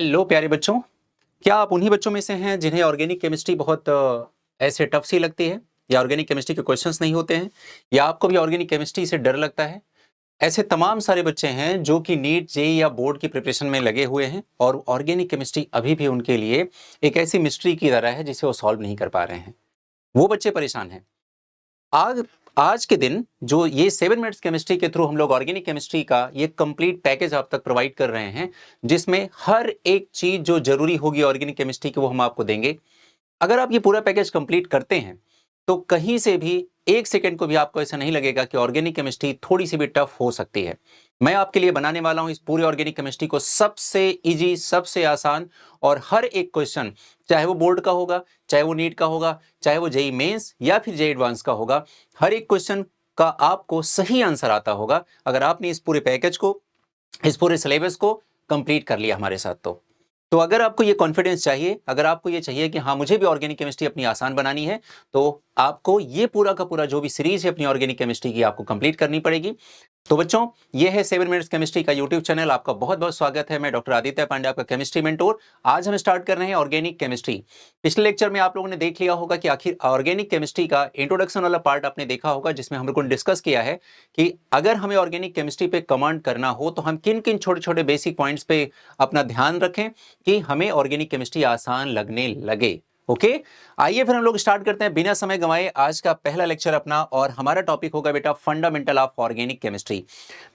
Hello प्यारे बच्चों, क्या आप उन्हीं बच्चों में से हैं जिन्हें ऑर्गेनिक केमिस्ट्री बहुत ऐसे टफ सी लगती है, या ऑर्गेनिक केमिस्ट्री के क्वेश्चंस नहीं होते हैं, या आपको भी ऑर्गेनिक केमिस्ट्री से डर लगता है? ऐसे तमाम सारे बच्चे हैं जो कि नीट जेईई या बोर्ड की प्रिपरेशन में लगे हुए हैं और ऑर्गेनिक केमिस्ट्री अभी भी उनके लिए एक ऐसी मिस्ट्री की तरह है जिसे वो सॉल्व नहीं कर पा रहे हैं। वो बच्चे परेशान हैं। आज आज के दिन जो ये 7 मिनट्स केमिस्ट्री के थ्रू हम लोग ऑर्गेनिक केमिस्ट्री का ये कंप्लीट पैकेज आप तक प्रोवाइड कर रहे हैं, जिसमें हर एक चीज जो जरूरी होगी ऑर्गेनिक केमिस्ट्री की वो हम आपको देंगे। अगर आप ये पूरा पैकेज कंप्लीट करते हैं तो कहीं से भी एक सेकंड को भी आपको ऐसा नहीं लगेगा कि ऑर्गेनिक केमिस्ट्री थोड़ी सी भी टफ हो सकती है। मैं आपके लिए बनाने वाला हूं इस पूरी ऑर्गेनिक केमिस्ट्री को सबसे इजी, सबसे आसान, और हर एक क्वेश्चन, चाहे वो बोर्ड का होगा, चाहे वो नीट का होगा, चाहे वो जेईई मेंस या फिर जेईई एडवांस का होगा, हर एक क्वेश्चन का आपको सही आंसर आता होगा अगर आपने इस पूरे पैकेज को, इस पूरे सिलेबस को कंप्लीट कर लिया हमारे साथ। तो अगर आपको ये कॉन्फिडेंस चाहिए, अगर आपको ये चाहिए कि हाँ मुझे भी ऑर्गेनिक केमिस्ट्री अपनी आसान बनानी है, तो आपको ये पूरा का पूरा जो भी सीरीज है अपनी ऑर्गेनिक केमिस्ट्री की आपको कंप्लीट करनी पड़ेगी। तो बच्चों, ये है 7 मिनट्स केमिस्ट्री का यूट्यूब चैनल। आपका बहुत बहुत स्वागत है। मैं डॉक्टर आदित्य पांडे, आपका केमिस्ट्री मेंटोर। आज हम स्टार्ट कर रहे हैं ऑर्गेनिक केमिस्ट्री। पिछले लेक्चर में आप लोगों ने देख लिया होगा कि आखिर ऑर्गेनिक केमिस्ट्री का इंट्रोडक्शन वाला पार्ट आपने देखा होगा, जिसमें हम लोगों ने डिस्कस किया है कि अगर हमें ऑर्गेनिक केमिस्ट्री पे कमांड करना हो तो हम किन किन छोटे छोटे बेसिक पॉइंट्स पे अपना ध्यान रखें कि हमें ऑर्गेनिक केमिस्ट्री आसान लगने लगे। ओके, आइए फिर हम लोग स्टार्ट करते हैं बिना समय गंवाए आज का पहला लेक्चर अपना, और हमारा टॉपिक होगा बेटा फंडामेंटल ऑफ ऑर्गेनिक केमिस्ट्री।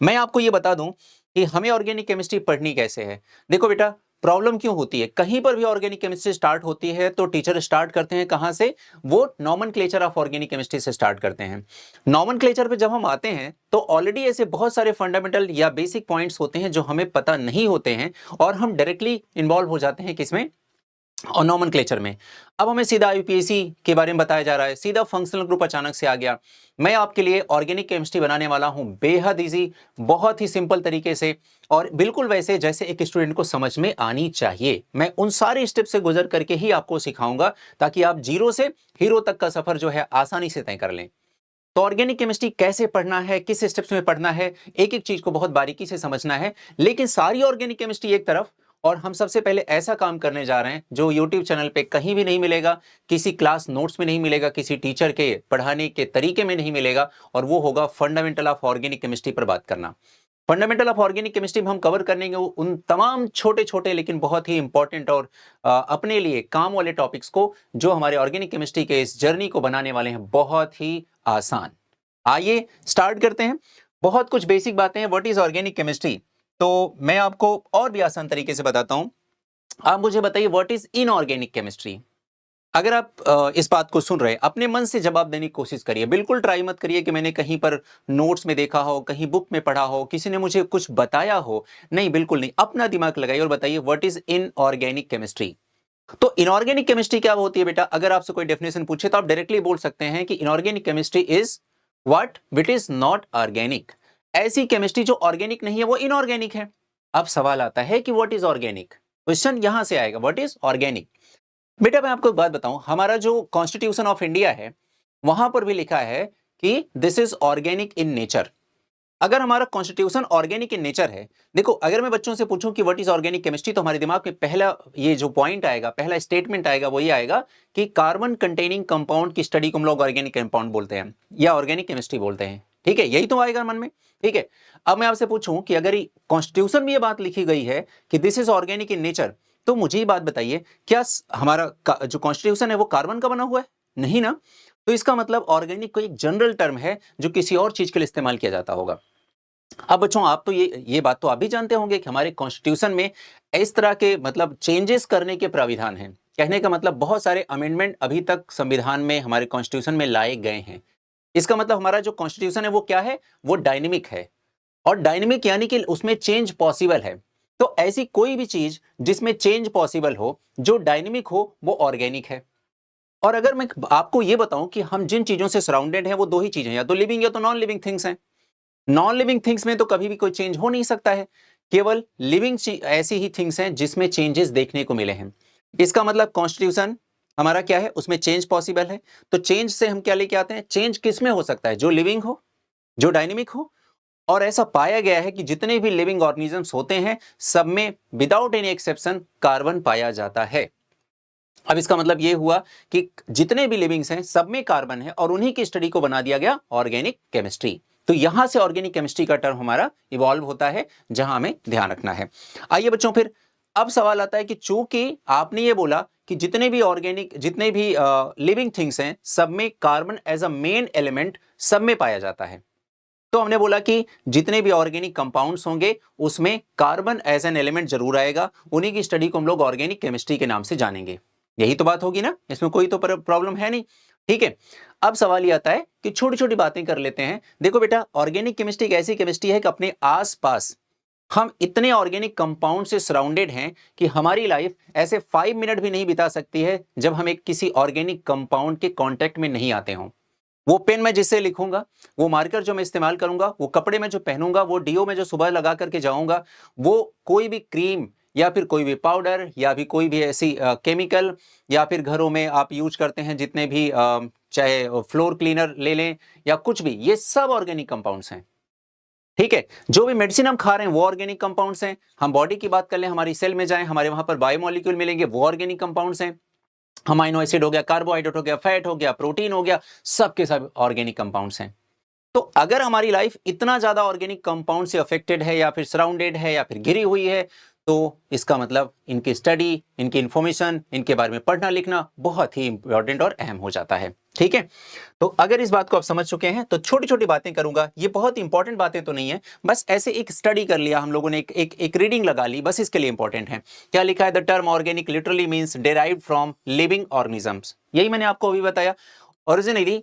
मैं आपको ये बता दूं कि हमें ऑर्गेनिक केमिस्ट्री पढ़नी कैसे है। देखो बेटा, प्रॉब्लम क्यों होती है, कहीं पर भी ऑर्गेनिक केमिस्ट्री स्टार्ट होती है तो टीचर स्टार्ट करते हैं कहां से? वो नॉमेनक्लेचर ऑफ ऑर्गेनिक केमिस्ट्री से स्टार्ट करते हैं। नॉमेनक्लेचर पे जब हम आते हैं तो ऑलरेडी ऐसे बहुत सारे फंडामेंटल या बेसिक पॉइंट्स होते हैं जो हमें पता नहीं होते हैं, और हम डायरेक्टली इन्वॉल्व हो जाते हैं किसमें? और नॉमेनक्लेचर में। अब हमें सीधा यूपीएससी के बारे में बताया जा रहा है, सीधा फंक्शनल ग्रुप अचानक से आ गया। मैं आपके लिए ऑर्गेनिक केमिस्ट्री बनाने वाला हूं बेहद इजी, बहुत ही सिंपल तरीके से, और बिल्कुल वैसे जैसे एक स्टूडेंट को समझ में आनी चाहिए। मैं उन सारे स्टेप से गुजर करके ही आपको सिखाऊंगा ताकि आप जीरो से हीरो तक का सफर जो है आसानी से तय कर लें। तो ऑर्गेनिक केमिस्ट्री कैसे पढ़ना है, किस स्टेप्स में पढ़ना है, एक एक चीज को बहुत बारीकी से समझना है। लेकिन सारी ऑर्गेनिक केमिस्ट्री एक तरफ, और हम सबसे पहले ऐसा काम करने जा रहे हैं जो यूट्यूब चैनल पे कहीं भी नहीं मिलेगा, किसी क्लास नोट्स में नहीं मिलेगा, किसी टीचर के पढ़ाने के तरीके में नहीं मिलेगा, और वो होगा फंडामेंटल ऑफ ऑर्गेनिक केमिस्ट्री पर बात करना। फंडामेंटल ऑफ ऑर्गेनिक केमिस्ट्री में हम कवर करेंगे उन तमाम छोटे छोटे लेकिन बहुत ही इंपॉर्टेंट और अपने लिए काम वाले टॉपिक्स को, जो हमारे ऑर्गेनिक केमिस्ट्री के इस जर्नी को बनाने वाले हैं बहुत ही आसान। आइए स्टार्ट करते हैं। बहुत कुछ बेसिक बातें हैं व्हाट इज ऑर्गेनिक केमिस्ट्री, तो मैं आपको और भी आसान तरीके से बताता हूं। आप मुझे बताइए व्हाट इज इनऑर्गेनिक केमिस्ट्री। अगर आप इस बात को सुन रहे हैं, अपने मन से जवाब देने की कोशिश करिए। बिल्कुल ट्राई मत करिए कि मैंने कहीं पर नोट्स में देखा हो, कहीं बुक में पढ़ा हो, किसी ने मुझे कुछ बताया हो। नहीं, बिल्कुल नहीं। अपना दिमाग लगाइए और बताइए व्हाट इज इनऑर्गेनिक केमिस्ट्री। तो इनऑर्गेनिक केमिस्ट्री क्या होती है बेटा? अगर आपसे कोई डेफिनेशन पूछे तो आप डायरेक्टली बोल सकते हैं कि inorganic chemistry is what which is not organic. ऐसी केमिस्ट्री जो ऑर्गेनिक नहीं है वो इनऑर्गेनिक है। अब सवाल आता है कि व्हाट इज ऑर्गेनिक, क्वेश्चन यहां से आएगा, व्हाट इज ऑर्गेनिक। बेटा मैं आपको एक बात बताऊं, हमारा जो कॉन्स्टिट्यूशन ऑफ इंडिया है वहां पर भी लिखा है कि this is organic in nature. अगर हमारा कॉन्स्टिट्यूशन ऑर्गेनिक इन नेचर है, देखो अगर मैं बच्चों से पूछूं कि व्हाट इज ऑर्गेनिक केमिस्ट्री, तो हमारे दिमाग में पहला ये जो पॉइंट आएगा, पहला स्टेटमेंट आएगा, वो ये आएगा कि कार्बन कंटेनिंग कंपाउंड की स्टडी को हम लोग ऑर्गेनिक कंपाउंड बोलते हैं या ऑर्गेनिक केमिस्ट्री बोलते हैं। ठीक है, यही तो आएगा मन में। ठीक है, अब मैं आपसे पूछूं कि अगर कॉन्स्टिट्यूशन में ये बात लिखी गई है कि this is organic in nature, तो मुझे ये बात बताइए, क्या हमारा जो कॉन्स्टिट्यूशन है वो कार्बन का बना हुआ है? नहीं ना। तो इसका मतलब ऑर्गेनिक कोई एक जनरल टर्म है जो किसी और चीज के लिए इस्तेमाल किया जाता होगा। अब बच्चों आप तो ये बात तो आप भी जानते होंगे कि हमारे कॉन्स्टिट्यूशन में इस तरह के मतलब चेंजेस करने के प्राविधान हैं। कहने का मतलब बहुत सारे अमेंडमेंट अभी तक संविधान में, हमारे कॉन्स्टिट्यूशन में लाए गए हैं। इसका मतलब हमारा जो कॉन्स्टिट्यूशन है वो क्या है? वो डायनेमिक है, और डायनेमिक यानी कि उसमें चेंज पॉसिबल है। तो ऐसी कोई भी चीज जिसमें चेंज पॉसिबल हो, जो डायनेमिक हो, वो ऑर्गेनिक है। और अगर मैं आपको ये बताऊं कि हम जिन चीजों से सराउंडेड हैं वो दो ही चीजें, या तो लिविंग या तो नॉन लिविंग थिंग्स हैं। नॉन लिविंग थिंग्स में तो कभी भी कोई चेंज हो नहीं सकता है, केवल लिविंग ऐसी ही थिंग्स हैं जिसमें चेंजेस देखने को मिले हैं। इसका मतलब कॉन्स्टिट्यूशन हमारा क्या है? उसमें चेंज पॉसिबल है। तो चेंज से हम क्या लेके आते हैं? चेंज किस में हो सकता है? जो लिविंग हो, जो डायनेमिक हो, और ऐसा पाया गया है कि जितने भी लिविंग ऑर्गेनिजम्स होते हैं सब में विदाउट एनी एक्सेप्शन कार्बन पाया जाता है। अब इसका मतलब ये हुआ कि जितने भी लिविंग्स हैं सब में कार्बन है और उन्हीं की स्टडी को बना दिया गया ऑर्गेनिक केमिस्ट्री। तो यहां से ऑर्गेनिक केमिस्ट्री का टर्म हमारा इवॉल्व होता है, जहां हमें ध्यान रखना है। आइए बच्चों, फिर अब सवाल आता है कि चूंकि आपने ये बोला कि जितने भी लिविंग थिंग्स हैं सब में carbon as a main element सब में पाया जाता है, तो हमने बोला कि जितने भी ऑर्गेनिक कंपाउंड्स होंगे उसमें कार्बन एज एन एलिमेंट जरूर आएगा, उन्हीं की स्टडी को हम लोग ऑर्गेनिक केमिस्ट्री के नाम से जानेंगे। यही तो बात होगी ना, इसमें कोई तो प्रॉब्लम है नहीं। ठीक है, अब सवाल ये आता है कि छोटी छोटी बातें कर लेते हैं। देखो बेटा, ऑर्गेनिक केमिस्ट्री एक ऐसी केमिस्ट्री है कि अपने आसपास हम इतने ऑर्गेनिक कंपाउंड से सराउंडेड हैं कि हमारी लाइफ ऐसे 5 मिनट भी नहीं बिता सकती है जब हम एक किसी ऑर्गेनिक कंपाउंड के कांटेक्ट में नहीं आते हों। वो पेन मैं जिससे लिखूंगा, वो मार्कर जो मैं इस्तेमाल करूंगा, वो कपड़े में जो पहनूंगा, वो डीओ में जो सुबह लगा करके जाऊंगा, वो कोई भी क्रीम या फिर कोई भी पाउडर या भी कोई भी ऐसी केमिकल, या फिर घरों में आप यूज करते हैं जितने भी चाहे फ्लोर क्लीनर ले लें या कुछ भी, ये सब ऑर्गेनिक कंपाउंड्स हैं। ठीक है, जो भी मेडिसिन हम खा रहे हैं वो ऑर्गेनिक कंपाउंड्स हैं। हम बॉडी की बात कर लें, हमारी सेल में जाएं, हमारे वहां पर बायोमोलिक्यूल मिलेंगे, वो ऑर्गेनिक कंपाउंड्स हैं। अमाइनो एसिड हो गया, कार्बोहाइड्रेट हो गया, फैट हो गया, प्रोटीन हो गया, सब के सब ऑर्गेनिक कंपाउंड्स हैं। तो अगर हमारी लाइफ इतना ज्यादा ऑर्गेनिक कंपाउंड से अफेक्टेड है या फिर सराउंडेड है या फिर घिरी हुई है, तो इसका मतलब इनकी स्टडी, इनकी इंफॉर्मेशन, इनके बारे में पढ़ना लिखना बहुत ही इंपॉर्टेंट और अहम हो जाता है। ठीक है, तो अगर इस बात को आप समझ चुके हैं तो छोटी छोटी बातें करूंगा, ये बहुत इंपॉर्टेंट बातें तो नहीं है, बस ऐसे एक स्टडी कर लिया हम लोगों ने, एक रीडिंग लगा ली, बस इसके लिए इंपॉर्टेंट है। क्या लिखा है? The term organic literally means derived from living organisms. यही मैंने आपको अभी बताया। Originally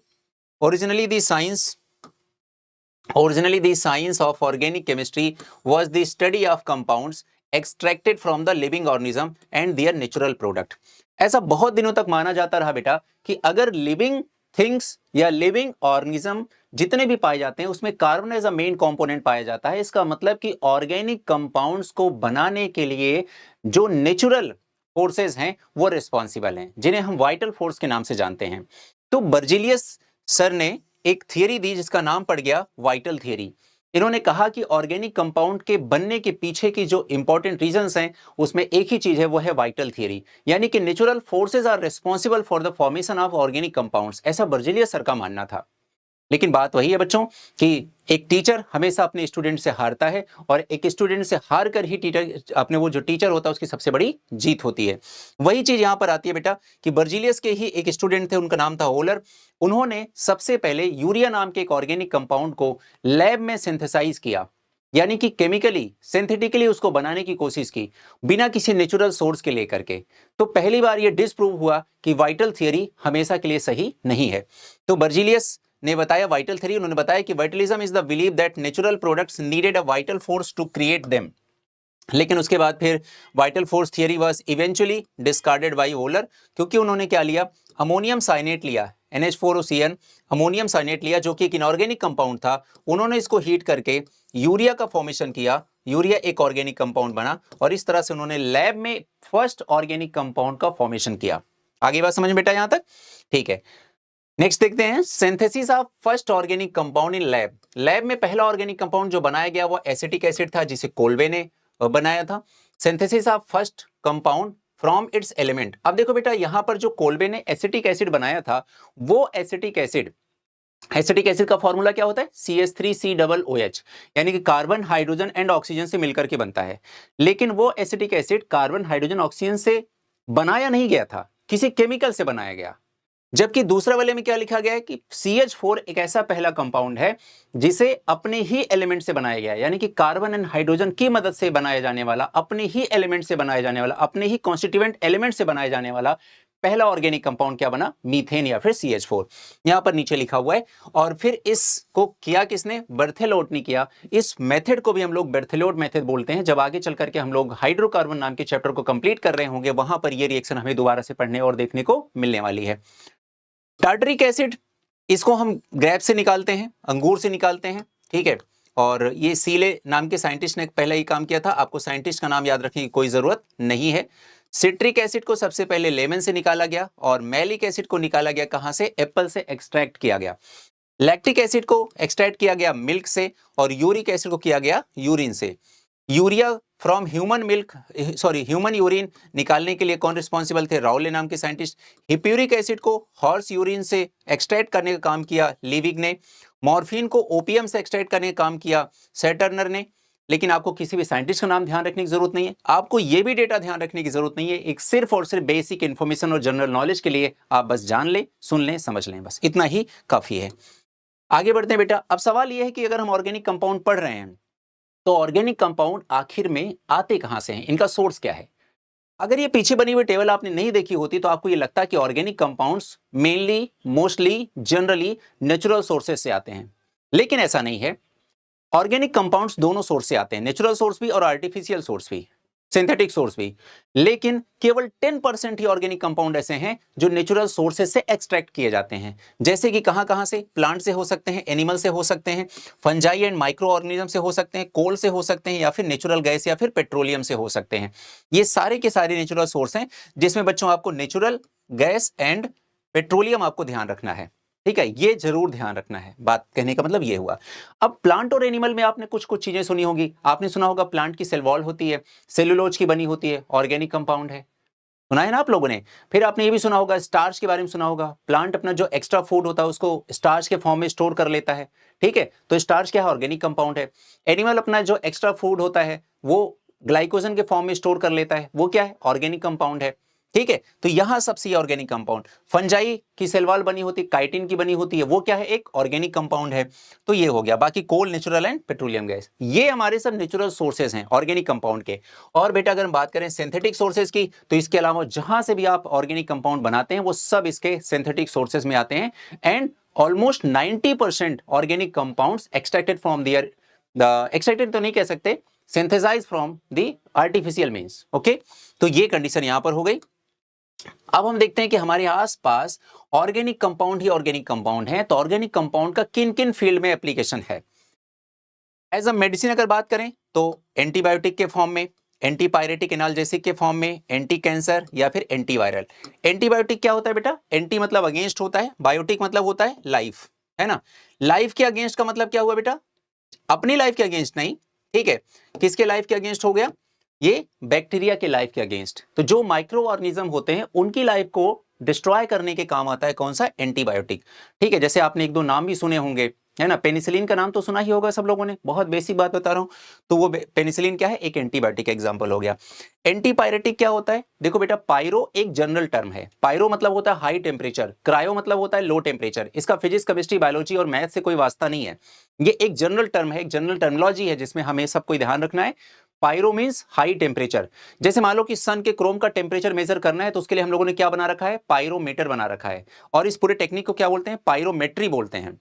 the science of organic chemistry was the study of compounds extracted from the living organism and their natural product। ऐसा बहुत दिनों तक माना जाता रहा बेटा कि अगर लिविंग थिंग्स या लिविंग ऑर्गेनिज्म जितने भी पाए जाते हैं उसमें carbon as a main component पाया जाता है। इसका मतलब कि ऑर्गेनिक कंपाउंड्स को बनाने के लिए जो नेचुरल फोर्सेस हैं वो रिस्पॉन्सिबल हैं, जिन्हें हम वाइटल फोर्स के नाम से जानते हैं। तो बर्जीलियस सर ने एक थियरी दी जिसका नाम पड़ गया वाइटल थियरी। इन्होंने कहा कि ऑर्गेनिक कंपाउंड के बनने के पीछे की जो इंपॉर्टेंट रीजंस हैं उसमें एक ही चीज है, वो है वाइटल थियरी, यानी कि natural forces are responsible for the formation of organic compounds. ऐसा बर्जीलियस सर का मानना था। लेकिन बात वही है बच्चों कि एक टीचर हमेशा अपने स्टूडेंट से हारता है और एक स्टूडेंट से हार कर ही टीचर अपने वो जो टीचर होता है उसकी सबसे बड़ी जीत होती है। वही चीज यहां पर आती है बेटा कि बर्जीलियस के ही एक स्टूडेंट थे, उनका नाम था ओलर। उन्होंने सबसे पहले यूरिया नाम के एक ऑर्गेनिक कंपाउंड को लैब में सिंथेसाइज किया, यानी कि केमिकली सिंथेटिकली उसको बनाने की कोशिश की बिना किसी नेचुरल सोर्स के लेकर के। तो पहली बार ये डिस्प्रूव हुआ कि वाइटल थियरी हमेशा के लिए सही नहीं है। तो बर्जीलियस ने बताया वाइटल थ्योरी, उन्होंने बताया कि vitalism is the believe that natural products needed a vital force to create them. लेकिन उसके बाद फिर vital force theory was eventually discarded by Wohler, क्योंकि उन्होंने क्या लिया, अमोनियम साइनेट लिया, NH4OCN अमोनियम साइनेट लिया जो कि एक इनऑर्गेनिक कंपाउंड था। उन्होंने इसको हीट करके यूरिया का फॉर्मेशन किया, यूरिया एक ऑर्गेनिक कंपाउंड बना और इस तरह से उन्होंने लैब में फर्स्ट ऑर्गेनिक कंपाउंड का फॉर्मेशन किया। आगे बात समझ में बेटा यहां तक? ठीक है, नेक्स्ट देखते हैं synthesis of first organic compound in lab. Lab में पहला ऑर्गेनिक कंपाउंड जो बनाया गया वो एसिटिक एसिड था जिसे कोल्बे ने बनाया था। Synthesis of first compound from its element. अब देखो बेटा यहां पर जो कोल्बे ने एसिटिक एसिड बनाया था वो एसिटिक एसिड का फॉर्मूला क्या होता है? CH3COOH, यानी कि कार्बन हाइड्रोजन एंड ऑक्सीजन से मिलकर के बनता है। लेकिन वो acetic acid carbon hydrogen oxygen से बनाया नहीं गया था, किसी केमिकल से बनाया गया। जबकि दूसरे वाले में क्या लिखा गया है कि CH4 एक ऐसा पहला कंपाउंड है जिसे अपने ही एलिमेंट से बनाया गया है, यानी कि कार्बन एंड हाइड्रोजन की मदद से बनाया जाने वाला, अपने ही एलिमेंट से बनाया जाने वाला, अपने ही कॉन्स्टिट्यूएंट एलिमेंट से बनाया जाने वाला पहला ऑर्गेनिक कंपाउंड क्या बना? मीथेन या फिर CH4। यहां पर नीचे लिखा हुआ है। और फिर इसको किया किसने? बर्थेलोट ने किया। इस मेथड को भी हम लोग बर्थेलोट मेथड बोलते हैं। जब आगे चल करके हम लोग हाइड्रोकार्बन नाम के चैप्टर को कंप्लीट कर रहे होंगे वहां पर ये रिएक्शन हमें दोबारा से पढ़ने और देखने को मिलने वाली है। टार्टरिक एसिड, इसको हम ग्रेप से निकालते हैं, अंगूर से निकालते हैं। ठीक है, और ये सीले नाम के साइंटिस्ट ने पहले ही काम किया था, आपको साइंटिस्ट का नाम याद रखने की कोई जरूरत नहीं है। सिट्रिक एसिड को सबसे पहले लेमन से निकाला गया और मैलिक एसिड को निकाला गया कहां से? एप्पल से एक्सट्रैक्ट किया गया। लैक्टिक एसिड को एक्सट्रैक्ट किया गया मिल्क से और यूरिक एसिड को किया गया यूरिन से। Urea from human milk human urine निकालने के लिए कौन रिस्पॉन्सिबल थे? राउले नाम के साइंटिस्ट। हिप्यूरिक एसिड को हॉर्स यूरिन से एक्सट्रैक्ट करने का काम किया लिविग ने। मॉर्फिन को ओपियम से एक्सट्रैक्ट करने का काम किया सेटर्नर ने। लेकिन आपको किसी भी साइंटिस्ट का नाम ध्यान रखने की जरूरत नहीं है, आपको यह भी डेटा ध्यान रखने की जरूरत नहीं है, एक सिर्फ और सिर्फ बेसिक इंफॉर्मेशन और जनरल नॉलेज के लिए आप बस जान लें, सुन लें, समझ लें, बस इतना ही काफी है। आगे बढ़ते हैं बेटा। अब सवाल यह है कि अगर हम ऑर्गेनिक कंपाउंड पढ़ रहे हैं तो ऑर्गेनिक कंपाउंड आखिर में आते कहां से हैं, इनका सोर्स क्या है? अगर ये पीछे बनी हुई टेबल आपने नहीं देखी होती तो आपको ये लगता कि organic compounds mainly, mostly, generally natural sources से आते हैं, लेकिन ऐसा नहीं है। ऑर्गेनिक कंपाउंड्स दोनों सोर्स से आते हैं, नेचुरल सोर्स भी और आर्टिफिशियल सोर्स भी, सिंथेटिक सोर्स भी। लेकिन केवल 10% ही ऑर्गेनिक कंपाउंड ऐसे हैं जो नेचुरल सोर्सेस से एक्सट्रैक्ट किए जाते हैं। जैसे कि कहां कहां से? प्लांट से हो सकते हैं, एनिमल से हो सकते हैं, फंजाई एंड माइक्रो ऑर्गेनिज्म से हो सकते हैं, कोल से हो सकते हैं, या फिर नेचुरल गैस या फिर पेट्रोलियम से हो सकते हैं। ये सारे के सारे नेचुरल सोर्स हैं, जिसमें बच्चों आपको नेचुरल गैस एंड पेट्रोलियम आपको ध्यान रखना है। ठीक है, ये जरूर ध्यान रखना है। बात कहने का मतलब ये हुआ। अब प्लांट और एनिमल में आपने कुछ कुछ चीजें सुनी होगी। आपने सुना होगा प्लांट की सेल वॉल होती है, सेलुलोज की बनी होती है, ऑर्गेनिक कंपाउंड है, सुना है ना आप लोगों ने। फिर आपने ये भी सुना होगा, स्टार्च के बारे में सुना होगा। प्लांट अपना जो एक्स्ट्रा फूड होता है उसको स्टार्च के फॉर्म में स्टोर कर लेता है। ठीक है, तो स्टार्च क्या है? ऑर्गेनिक कंपाउंड है। एनिमल अपना जो एक्स्ट्रा फूड होता है वो ग्लाइकोजन के फॉर्म में स्टोर कर लेता है, वो क्या है? ऑर्गेनिक कंपाउंड है। ठीक है, तो यहां सबसे ऑर्गेनिक कंपाउंड। फंजाई की सेल वॉल बनी होती है, काइटिन की बनी होती है, वो क्या है? एक ऑर्गेनिक कंपाउंड है। तो ये हो गया। बाकी coal natural and petroleum gas, ये हमारे सब नेचुरल सोर्सेज हैं ऑर्गेनिक कंपाउंड के। और बेटा अगर हम बात करें सिंथेटिक सोर्सेज की, तो इसके अलावा जहां से भी आप ऑर्गेनिक कंपाउंड बनाते हैं वो सब इसके सिंथेटिक सोर्सेज में आते हैं। And almost 90% organic compounds extracted from there, extracted तो नहीं कह सकते, synthesize from the artificial means. Okay, तो ये कंडीशन यहां पर हो गई। अब हम देखते हैं कि हमारे आसपास ऑर्गेनिक कंपाउंड ही ऑर्गेनिक कंपाउंड है, तो ऑर्गेनिक कंपाउंड का किन किन फील्ड में एप्लीकेशन है। एज अ मेडिसिन अगर बात करें तो एंटीबायोटिक के फॉर्म में, एंटीपायरेटिक एनाल्जेसिक के फॉर्म में, एंटी कैंसर या फिर एंटीवायरल। एंटीबायोटिक क्या होता है बेटा? एंटी मतलब अगेंस्ट होता है, बायोटिक मतलब होता है लाइफ, है ना। लाइफ के अगेंस्ट का मतलब क्या हुआ बेटा? अपनी लाइफ के अगेंस्ट नहीं, ठीक है, किसके लाइफ के अगेंस्ट हो गया? ये बैक्टीरिया के लाइफ के अगेंस्ट। तो जो माइक्रो ऑर्गेनिज्म होते हैं उनकी लाइफ को डिस्ट्रॉय करने के काम आता है कौन सा? एंटीबायोटिक। ठीक है, जैसे आपने एक दो नाम भी सुने होंगे, है ना। पेनिसिलिन का नाम तो सुना ही होगा सब लोगों ने, बहुत बेसिक बात बता रहा हूं। तो वो पेनिसिलिन क्या है? एक एंटीबायोटिक एग्जांपल हो गया। एंटीपायरेटिक क्या होता है? देखो बेटा, पायरो एक जनरल टर्म है। पायरो मतलब होता है हाई टेम्परेचर, क्रायो मतलब होता है लो टेम्परेचर। इसका फिजिक्स, केमिस्ट्री, बायोलॉजी और मैथ से कोई वास्ता नहीं है। ये एक जनरल टर्म है, एक जनरल टर्मिनोलॉजी है जिसमें हमें सबको ध्यान रखना है। Pyro means high temperature. जैसे मान लो कि सन के क्रोम का टेम्परेचर मेजर करना है तो उसके लिए हम लोगों ने क्या बना रखा है? पायरोमीटर बना रखा है। और इस पूरे टेक्निक को क्या बोलते हैं? पायरोमेट्री बोलते हैं।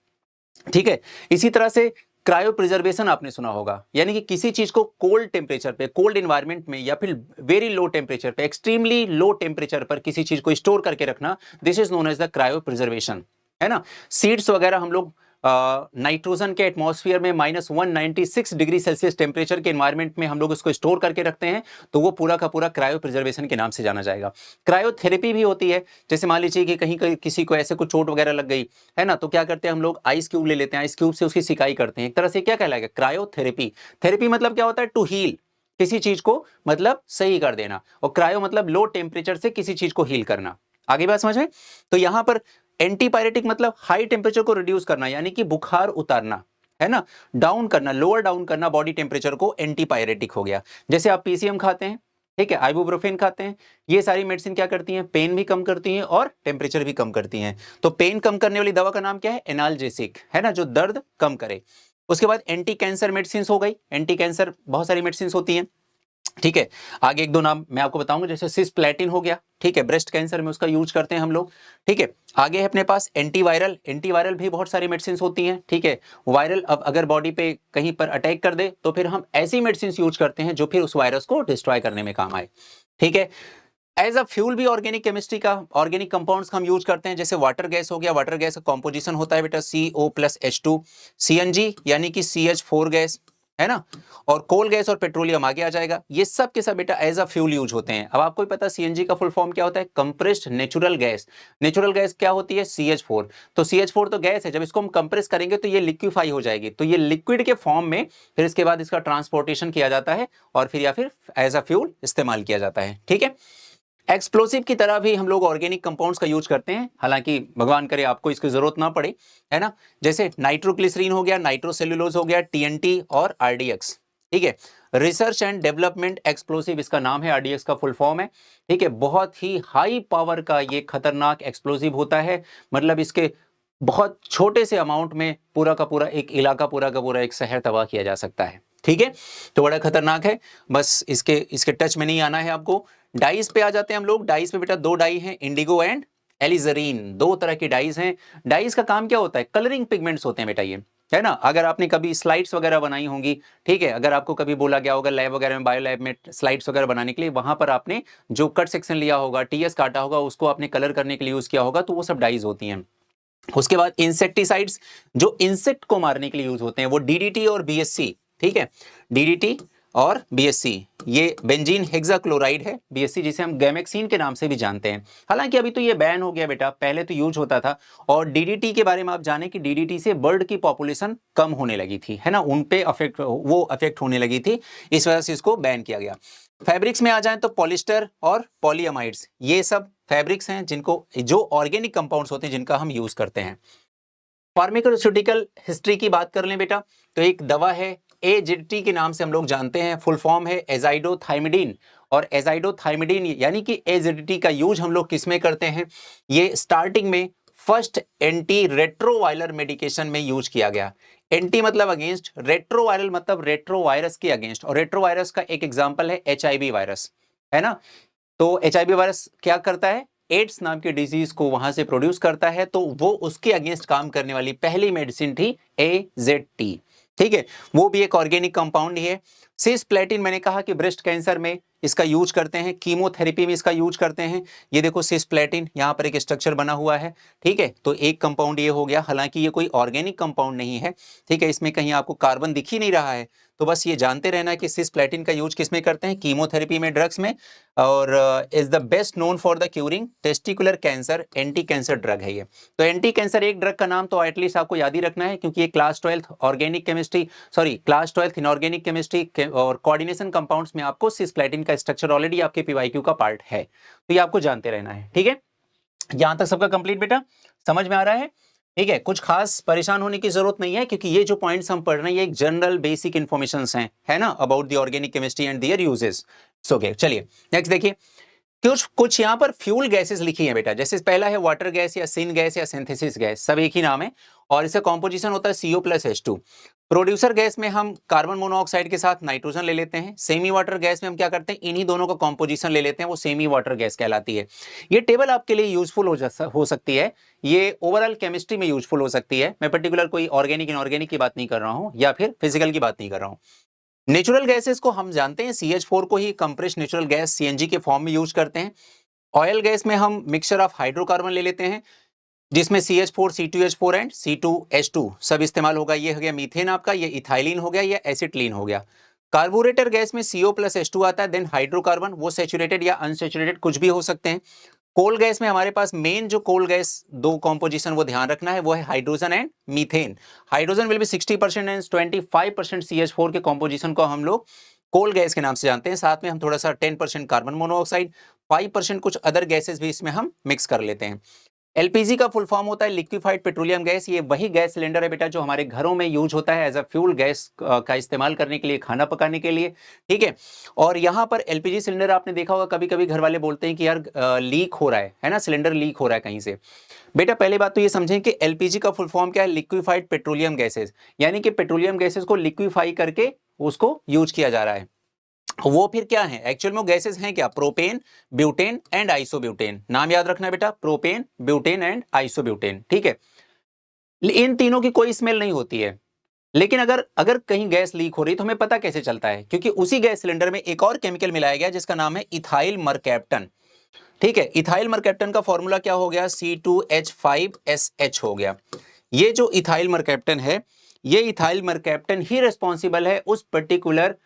ठीक है, इसी तरह से क्रायो प्रिजर्वेशन आपने सुना होगा, यानी कि किसी चीज को कोल्ड टेम्परेचर पे, कोल्ड एनवायरनमेंट में या फिर वेरी लो टेम्परेचर पे, एक्सट्रीमली लो टेम्परेचर पर किसी चीज को स्टोर करके रखना, this is known as the cryo preservation, है ना। सीड्स वगैरह हम लोग नाइट्रोजन के एटमॉस्फेयर में -196 डिग्री सेल्सियस टेम्परेचर के एनवायरनमेंट में हम लोग इसको स्टोर करके रखते हैं, तो वो पूरा का पूरा क्रायो प्रिजर्वेशन के नाम से जाना जाएगा। क्रायोथेरेपी भी होती है, जैसे मान लीजिए कि कहीं किसी को ऐसे कुछ चोट वगैरह लग गई, है ना, तो क्या करते हैं हम लोग? आइस क्यूब ले लेते हैं, आइस क्यूब से उसकी सिकाई करते हैं। एक तरह से क्या कहलाएगा? क्रायोथेरेपी। थेरेपी मतलब क्या होता है? टू हील, किसी चीज को मतलब सही कर देना, और क्रायो मतलब लो टेम्परेचर से किसी चीज को हील करना। आगे बात समझ में? तो यहां पर एंटीपायरेटिक मतलब हाई टेम्परेचर को रिड्यूस करना, यानी कि बुखार उतारना, है ना, डाउन करना, लोअर डाउन करना बॉडी टेम्परेचर को, एंटीपायरेटिक हो गया। जैसे आप पीसीएम खाते हैं, ठीक है, आइबुप्रोफेन खाते हैं, ये सारी मेडिसिन क्या करती हैं? पेन भी कम करती हैं और टेम्परेचर भी कम करती हैं। तो पेन कम करने वाली दवा का नाम क्या है? एनाल्जेसिक, है ना, जो दर्द कम करे। उसके बाद एंटी कैंसर मेडिसिन हो गई, एंटी कैंसर बहुत सारी मेडिसिन होती हैं। ठीक है, आगे एक दो नाम मैं आपको बताऊंगा, जैसे सिस्प्लेटिन हो गया, ठीक है, ब्रेस्ट कैंसर में उसका यूज करते हैं हम लोग। ठीक है, आगे है अपने पास एंटीवायरल। एंटीवायरल भी बहुत सारी मेडिसिन होती हैं। ठीक है, वायरल अब अगर बॉडी पे कहीं पर अटैक कर दे तो फिर हम ऐसी मेडिसिन यूज करते हैं जो फिर उस वायरस को डिस्ट्रॉय करने में काम आए। ठीक है, एज अ फ्यूल भी ऑर्गेनिक केमिस्ट्री का, ऑर्गेनिक कंपाउंड्स हम यूज करते हैं। जैसे वाटर गैस हो गया, वाटर गैस का कॉम्पोजिशन होता है बेटा CO+H2, CNG यानी कि CH4 गैस, है ना, और कोल गैस और पेट्रोलियम आगे आ जाएगा। ये सब के सब बेटा एज अ फ्यूल यूज होते हैं। अब आपको भी पता सीएनजी का फुल फॉर्म क्या होता है, compressed natural gas. Natural gas क्या होती है, CH4। तो CH4 तो गैस है, जब इसको हम कंप्रेस करेंगे तो ये लिक्विफाई हो जाएगी, तो ये लिक्विड के फॉर्म में फिर इसके बाद इसका ट्रांसपोर्टेशन किया जाता है और फिर या फिर एज अ फ्यूल इस्तेमाल किया जाता है। ठीक है, एक्सप्लोसिव की तरह भी हम लोग ऑर्गेनिक कंपाउंड्स का यूज करते हैं, हालांकि भगवान करे आपको इसकी जरूरत ना पड़े, है ना। जैसे नाइट्रोग्लिसरीन हो गया, नाइट्रोसेल्यूलोज हो गया, TNT और RDX। ठीक है, रिसर्च एंड डेवलपमेंट एक्सप्लोसिव इसका नाम है, RDX का फुल फॉर्म है। ठीक है, बहुत ही हाई पावर का ये खतरनाक एक्सप्लोसिव होता है, मतलब इसके बहुत छोटे से अमाउंट में पूरा का पूरा एक इलाका, पूरा का पूरा एक शहर तबाह किया जा सकता है। ठीक है, तो बड़ा खतरनाक है, बस इसके टच में नहीं आना है आपको। डाइस पे आ जाते हैं हम लोग। डाइस पे बेटा दो डाई हैं, इंडिगो एंड एलिजरीन, दो तरह की डाइस हैं। डाइस का काम क्या होता है, कलरिंग पिगमेंट्स होते हैं बेटा ये, है ना। अगर आपने कभी स्लाइड्स वगैरह बनाई होंगी, ठीक है, अगर आपको कभी बोला गया होगा लैब वगैरह में, बायो लैब में स्लाइड्स वगैरह बनाने के लिए, वहां पर आपने जो कट सेक्शन लिया होगा, TS काटा होगा, उसको आपने कलर करने के लिए यूज किया होगा, तो वो सब डाइस होती हैं। उसके बाद इंसेक्टिसाइड्स जो इंसेक्ट को मारने के लिए यूज होते हैं, वो DDT और BSC। ठीक है, DDT और BSC, ये बेंजीन हेक्साक्लोराइड है, BSC जिसे हम गैमेक्सिन के नाम से भी जानते हैं। हालांकि अभी तो ये बैन हो गया बेटा, पहले तो यूज होता था। और DDT के बारे में आप जाने कि DDT से बर्ड की पॉपुलेशन कम होने लगी थी, है ना, उन पे अफेक्ट होने लगी थी, इस वजह से इसको बैन किया गया। फैब्रिक्स में आ जाएं तो पॉलिस्टर और पॉलीअमाइड्स, ये सब फैब्रिक्स हैं जिनको, जो ऑर्गेनिक कंपाउंड्स होते हैं जिनका हम यूज करते हैं। फार्मास्यूटिकल हिस्ट्री की बात कर लें बेटा, तो एक दवा है AZT के नाम से हम लोग जानते हैं, फुल फॉर्म है एजाइडोथाइमिडीन। और एजाइडोथाइमिडीन यानी कि AZT का यूज हम लोग किस में करते हैं, ये स्टार्टिंग में फर्स्ट एंटी रेट्रोवायरल मेडिकेशन में यूज किया गया। एंटी मतलब अगेंस्ट, रेट्रोवायरल मतलब रेट्रोवायरस के अगेंस्ट, और रेट्रोवायरस का एक एग्जांपल है HIV वायरस, है ना। तो HIV वायरस क्या करता है, एड्स नाम के डिजीज को वहां से प्रोड्यूस करता है, तो वो उसके अगेंस्ट काम करने वाली पहली मेडिसिन थी AZT। ठीक है, वो भी एक ऑर्गेनिक कंपाउंड ही है। सिस्प्लेटिन मैंने कहा कि ब्रेस्ट कैंसर में इसका यूज करते हैं, कीमोथेरेपी में इसका यूज करते हैं। ये देखो सिस्प्लेटिन, यहाँ पर एक स्ट्रक्चर बना हुआ है। ठीक है, तो एक कंपाउंड ये हो गया, हालांकि ये कोई ऑर्गेनिक कंपाउंड नहीं है। ठीक है, इसमें कहीं आपको कार्बन दिख ही नहीं रहा है, तो बस ये जानते रहना कि सिस्प्लेटिन का यूज किस में करते हैं, कीमोथेरेपी में, ड्रग्स में। और is the best known for the curing testicular cancer, anti cancer drug है ये। तो एंटी कैंसर एक ड्रग का नाम तो एटलीस्ट आपको याद ही रखना है, क्योंकि ये class 12 organic chemistry, sorry class 12 inorganic chemistry और कोऑर्डिनेशन कंपाउंड्स में आपको सिस्प्लेटिन का स्ट्रक्चर ऑलरेडी आपके PYQ का पार्ट है, तो ये आपको जानते रहना है। ठीक है, यहां तक सबका कंप्लीट बेटा, समझ में आ रहा है। ठीक है, कुछ खास परेशान होने की जरूरत नहीं है, क्योंकि ये जो पॉइंट्स हम पढ़ रहे हैं ये एक जनरल बेसिक इंफॉर्मेशन हैं, है ना, about the organic chemistry and there uses. Okay, चलिए नेक्स्ट देखिए, कुछ यहाँ पर फ्यूल गैसेस लिखी हैं बेटा। जैसे पहला है वाटर गैस या सिन गैस या सिंथेसिस गैस, सब एक ही नाम है, और इसका कॉम्पोजिशन होता है CO+H2। प्रोड्यूसर गैस में हम कार्बन मोनोऑक्साइड के साथ नाइट्रोजन ले लेते हैं। सेमी वाटर गैस में हम क्या करते हैं, इन्हीं दोनों का कॉम्पोजिशन ले लेते हैं, वो सेमी वाटर गैस कहलाती है। ये टेबल आपके लिए यूजफुल हो सकती है, ये ओवरऑल केमिस्ट्री में यूजफुल हो सकती है। मैं पर्टिकुलर कोई ऑर्गेनिक इनऑर्गेनिक की बात नहीं कर रहा हूँ, या फिर फिजिकल की बात नहीं कर रहा हूँ। नेचुरल गैसेस को हम जानते हैं, CH4 को ही कंप्रेस्ड नेचुरल गैस CNG के फॉर्म में यूज करते हैं। ऑयल गैस में हम मिक्सचर ऑफ हाइड्रोकार्बन ले लेते हैं, जिसमें CH4, C2H4 एंड C2H2 सब इस्तेमाल होगा। ये हो गया मीथेन आपका, ये इथाइलिन हो गया, ये एसिटिलीन हो गया। कार्बोरेटर गैस में CO+H2 आता है, देन हाइड्रोकार्बन, वो सैचुरेटेड या अनसैचुरेटेड कुछ भी हो सकते हैं। कोल गैस में हमारे पास मेन जो कोल गैस दो कॉम्पोजिशन वो ध्यान रखना है, वो है hydrogen and methane. Hydrogen will be 60% and 25% CH4 के कॉम्पोजिशन को हम लोग कोल गैस के नाम से जानते हैं। साथ में हम थोड़ा सा 10% कार्बन मोनोऑक्साइड, 5% कुछ अदर गैसेस भी इसमें हम मिक्स कर लेते हैं। LPG का फुल फॉर्म होता है लिक्विफाइड पेट्रोलियम गैस। ये वही गैस सिलेंडर है बेटा जो हमारे घरों में यूज होता है एज अ फ्यूल गैस का इस्तेमाल करने के लिए, खाना पकाने के लिए। ठीक है, और यहाँ पर LPG सिलेंडर आपने देखा होगा, कभी कभी घर वाले बोलते हैं कि यार लीक हो रहा है ना, सिलेंडर लीक हो रहा है कहीं से। बेटा पहले बात तो ये समझें कि LPG का फुल फॉर्म क्या है, लिक्विफाइड पेट्रोलियम गैसेस, यानी कि पेट्रोलियम गैसेस को लिक्विफाई करके उसको यूज किया जा रहा है। वो फिर क्या है, एक्चुअल में गैसेस हैं क्या, प्रोपेन, ब्यूटेन एंड आइसोब्यूटेन। नाम याद रखना बेटा, प्रोपेन, ब्यूटेन एंड आइसोब्यूटेन। ठीक है, इन तीनों की कोई स्मेल नहीं होती है, लेकिन अगर अगर कहीं गैस लीक हो रही तो हमें पता कैसे चलता है, क्योंकि उसी गैस सिलेंडर में एक और केमिकल मिलाया गया जिसका नाम है इथाइल मरकैप्टन। ठीक है, इथाइल मरकैप्टन का फॉर्मूला क्या हो गया, C2H5SH हो गया। ये जो इथाइल मरकैप्टन है ये इथाइल मरकैप्टन ही रिस्पॉन्सिबल है उस पर्टिकुलर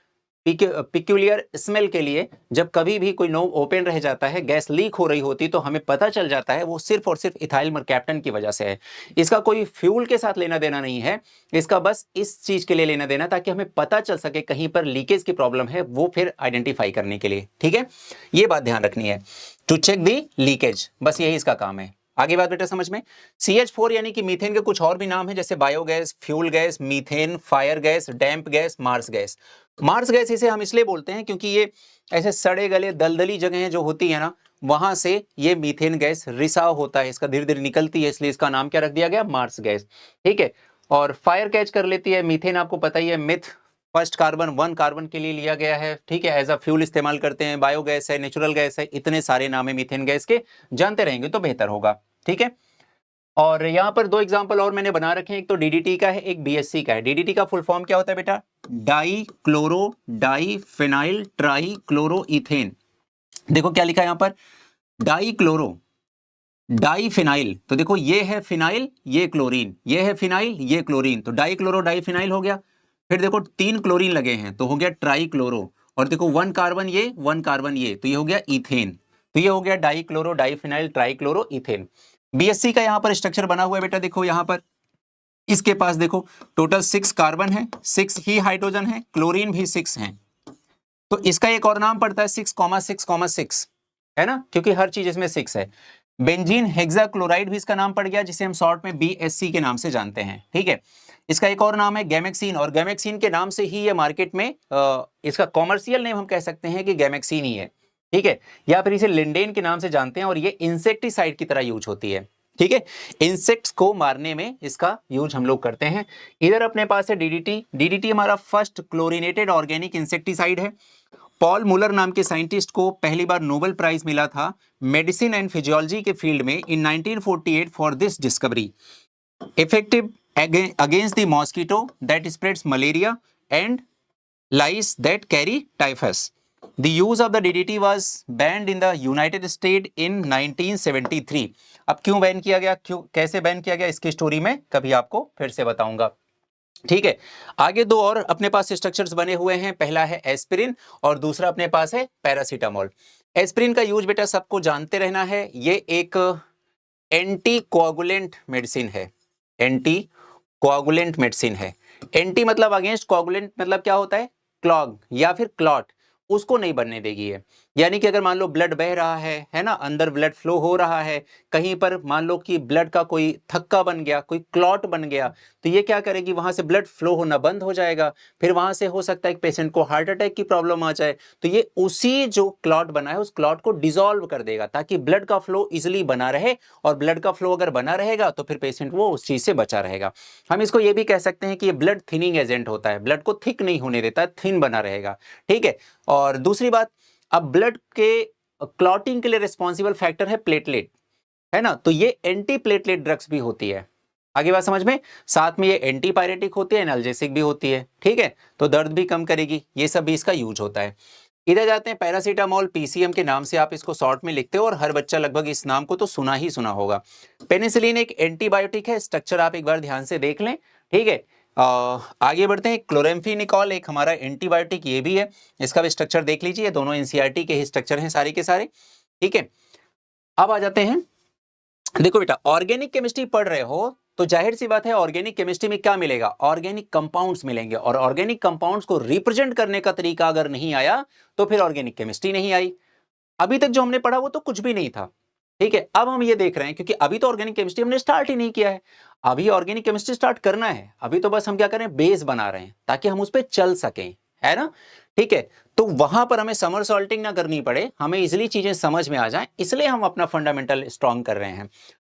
पिक्यूलियर स्मेल के लिए। जब कभी भी कोई नोब ओपन रह जाता है, गैस लीक हो रही होती, तो हमें पता चल जाता है वो सिर्फ और सिर्फ इथाइल मरकैप्टन की वजह से है। इसका कोई फ्यूल के साथ लेना देना नहीं है, इसका बस इस चीज के लिए लेना देना ताकि हमें पता चल सके कहीं पर लीकेज की प्रॉब्लम है, वो फिर आइडेंटिफाई करने के लिए। ठीक है, ये बात ध्यान रखनी है, टू चेक दी लीकेज, बस यही इसका काम है। आगे बात बेटा समझ में। CH4 यानी कि मीथेन के कुछ और भी नाम है, जैसे biogas, fuel gas, methane, fire gas, damp gas, marsh gas. Marsh gas इसे हम इसलिए बोलते हैं क्योंकि ये ऐसे सड़े गले दलदली जगह जो होती है ना, वहां से ये मीथेन गैस रिसाव होता है, इसका धीरे धीरे निकलती है, इसलिए इसका नाम क्या रख दिया गया, मार्स गैस। ठीक है, और फायर कैच कर लेती है। मीथेन आपको पता ही है, मिथ फर्स्ट कार्बन 1 कार्बन के लिए लिया गया है। ठीक है, एज अ फ्यूल इस्तेमाल करते हैं। बायोगैस है, नेचुरल गैस है, इतने सारे नाम है मीथेन गैस के, जानते रहेंगे तो बेहतर होगा। ठीक है, और यहाँ पर दो एग्जांपल और मैंने बना रखे हैं, एक तो डीडीटी का है, एक बीएससी का है। डीडीटी का फुल फॉर्म क्या होता है बेटा, dichlorodiphenyltrichloroethane. देखो क्या लिखा है यहाँ पर, डाई क्लोरो डाई फिनाइल, तो देखो ये है फिनाइल, ये क्लोरीन, ये है फिनाइल, ये क्लोरीन, तो डाई क्लोरो डाई फिनाइल हो गया। फिर देखो 3 क्लोरीन लगे हैं तो हो गया ट्राई क्लोरो, और देखो 1 कार्बन ये 1 कार्बन ये, तो ये हो गया इथेन। तो ये हो गया dichlorodiphenyltrichloroethane. BSc का यहाँ पर स्ट्रक्चर बना हुआ है बेटा, देखो यहाँ पर इसके पास देखो टोटल 6 कार्बन है, 6 ही हाइड्रोजन है, क्लोरीन भी 6 है, तो इसका एक और नाम पड़ता है 6,6,6 है ना, क्योंकि हर चीज इसमें 6 है। बेंजीन हेक्साक्लोराइड भी इसका नाम पड़ गया, जिसे हम शॉर्ट में BSC के नाम से जानते हैं। ठीक है, इसका एक और नाम है गैमेक्सीन, और गैमेक्सीन के नाम से ही ये मार्केट में इसका कॉमर्शियल नेम हम कह सकते हैं कि गैमेक्सीन ही है। ठीक है, या फिर इसे लिंडेन के नाम से जानते हैं, और ये इंसेक्टिसाइड की तरह यूज होती है। ठीक है, इंसेक्ट्स को मारने में इसका यूज हम लोग करते हैं। इधर अपने पास है डीडीटी। डीडीटी हमारा फर्स्ट क्लोरीनेटेड ऑर्गेनिक इंसेक्टिसाइड है। पॉल मुलर नाम के साइंटिस्ट को पहली बार नोबेल प्राइज मिला था मेडिसिन एंड फिजियोलॉजी के फील्ड में इन 1948 for this discovery. Effective against the mosquito that spreads malaria and lice that carry typhus. The use of the DDT was banned in the United States in 1973. अब क्यों ban किया गया, क्यों कैसे ban किया गया, इसकी स्टोरी में कभी आपको फिर से बताऊंगा। ठीक है, आगे दो और अपने पास स्ट्रक्चर्स बने हुए हैं, पहला है एस्पिरिन और दूसरा अपने पास है पैरासीटामोल। एस्पिरिन का यूज बेटा सबको जानते रहना है, ये एक एंटी कोआगुलेंट मेडिसिन है। एंटी कोआगुलेंट मेडिसिन है। एंटी मतलब अगेंस्ट, कोआगुलेंट मतलब क्या होता है, क्लॉग या फिर क्लॉट, उसको नहीं बनने देगी है। यानी कि अगर मान लो ब्लड बह रहा है ना, अंदर ब्लड फ्लो हो रहा है, कहीं पर मान लो कि ब्लड का कोई थक्का बन गया, कोई क्लॉट बन गया, तो ये क्या करेगी, वहां से ब्लड फ्लो होना बंद हो जाएगा। फिर वहां से हो सकता है कि पेशेंट को हार्ट अटैक की प्रॉब्लम आ जाए, तो ये उसी जो क्लॉट बना है उस क्लॉट को डिसॉल्व कर देगा, ताकि ब्लड का फ्लो इजिली बना रहे, और ब्लड का फ्लो अगर बना रहेगा तो फिर पेशेंट वो उस चीज से बचा रहेगा। हम इसको ये भी कह सकते हैं कि ये ब्लड थिनिंग एजेंट होता है, ब्लड को थिक नहीं होने देता, थिन बना रहेगा। ठीक है, और दूसरी बात, अब ब्लड के क्लॉटिंग के लिए रिस्पॉन्सिबल फैक्टर है प्लेटलेट, है ना, तो ये एंटी प्लेटलेट ड्रग्स भी होती है। आगे बात समझ में, साथ में ये एंटीपायरेटिक होती है, एनाल्जेसिक भी होती है। ठीक है, तो दर्द भी कम करेगी, ये सब भी इसका यूज होता है। इधर जाते हैं पैरासीटामोल, पीसीएम के नाम से आप इसको शॉर्ट में लिखते हो, और हर बच्चा लगभग इस नाम को तो सुना ही सुना होगा। पेनिसिलिन एक एंटीबायोटिक है, स्ट्रक्चर आप एक बार ध्यान से देख लें। ठीक है, आगे बढ़ते हैं। क्लोरेम्फेनिकोल एक हमारा एंटीबायोटिक, ये भी है, इसका भी स्ट्रक्चर देख लीजिए, दोनों एनसीईआरटी के ही स्ट्रक्चर हैं सारे के सारे। ठीक है, अब आ जाते हैं, देखो बेटा ऑर्गेनिक केमिस्ट्री पढ़ रहे हो तो जाहिर सी बात है ऑर्गेनिक केमिस्ट्री में क्या मिलेगा, ऑर्गेनिक कंपाउंड्स मिलेंगे, और ऑर्गेनिक कंपाउंड्स को रिप्रेजेंट करने का तरीका अगर नहीं आया तो फिर ऑर्गेनिक केमिस्ट्री नहीं आई। अभी तक जो हमने पढ़ा वो तो कुछ भी नहीं था। ठीक है, अब हम ये देख रहे हैं, क्योंकि अभी तो ऑर्गेनिक केमिस्ट्री हमने स्टार्ट ही नहीं किया है, अभी ऑर्गेनिक केमिस्ट्री स्टार्ट करना है, अभी तो बस हम क्या करें, बेस बना रहे हैं ताकि हम उस पर चल सकें, है ना। ठीक है, तो वहां पर हमें समर सॉल्टिंग ना करनी पड़े, हमें इजिली चीजें समझ में आ जाएं, इसलिए हम अपना फंडामेंटल स्ट्रॉन्ग कर रहे हैं।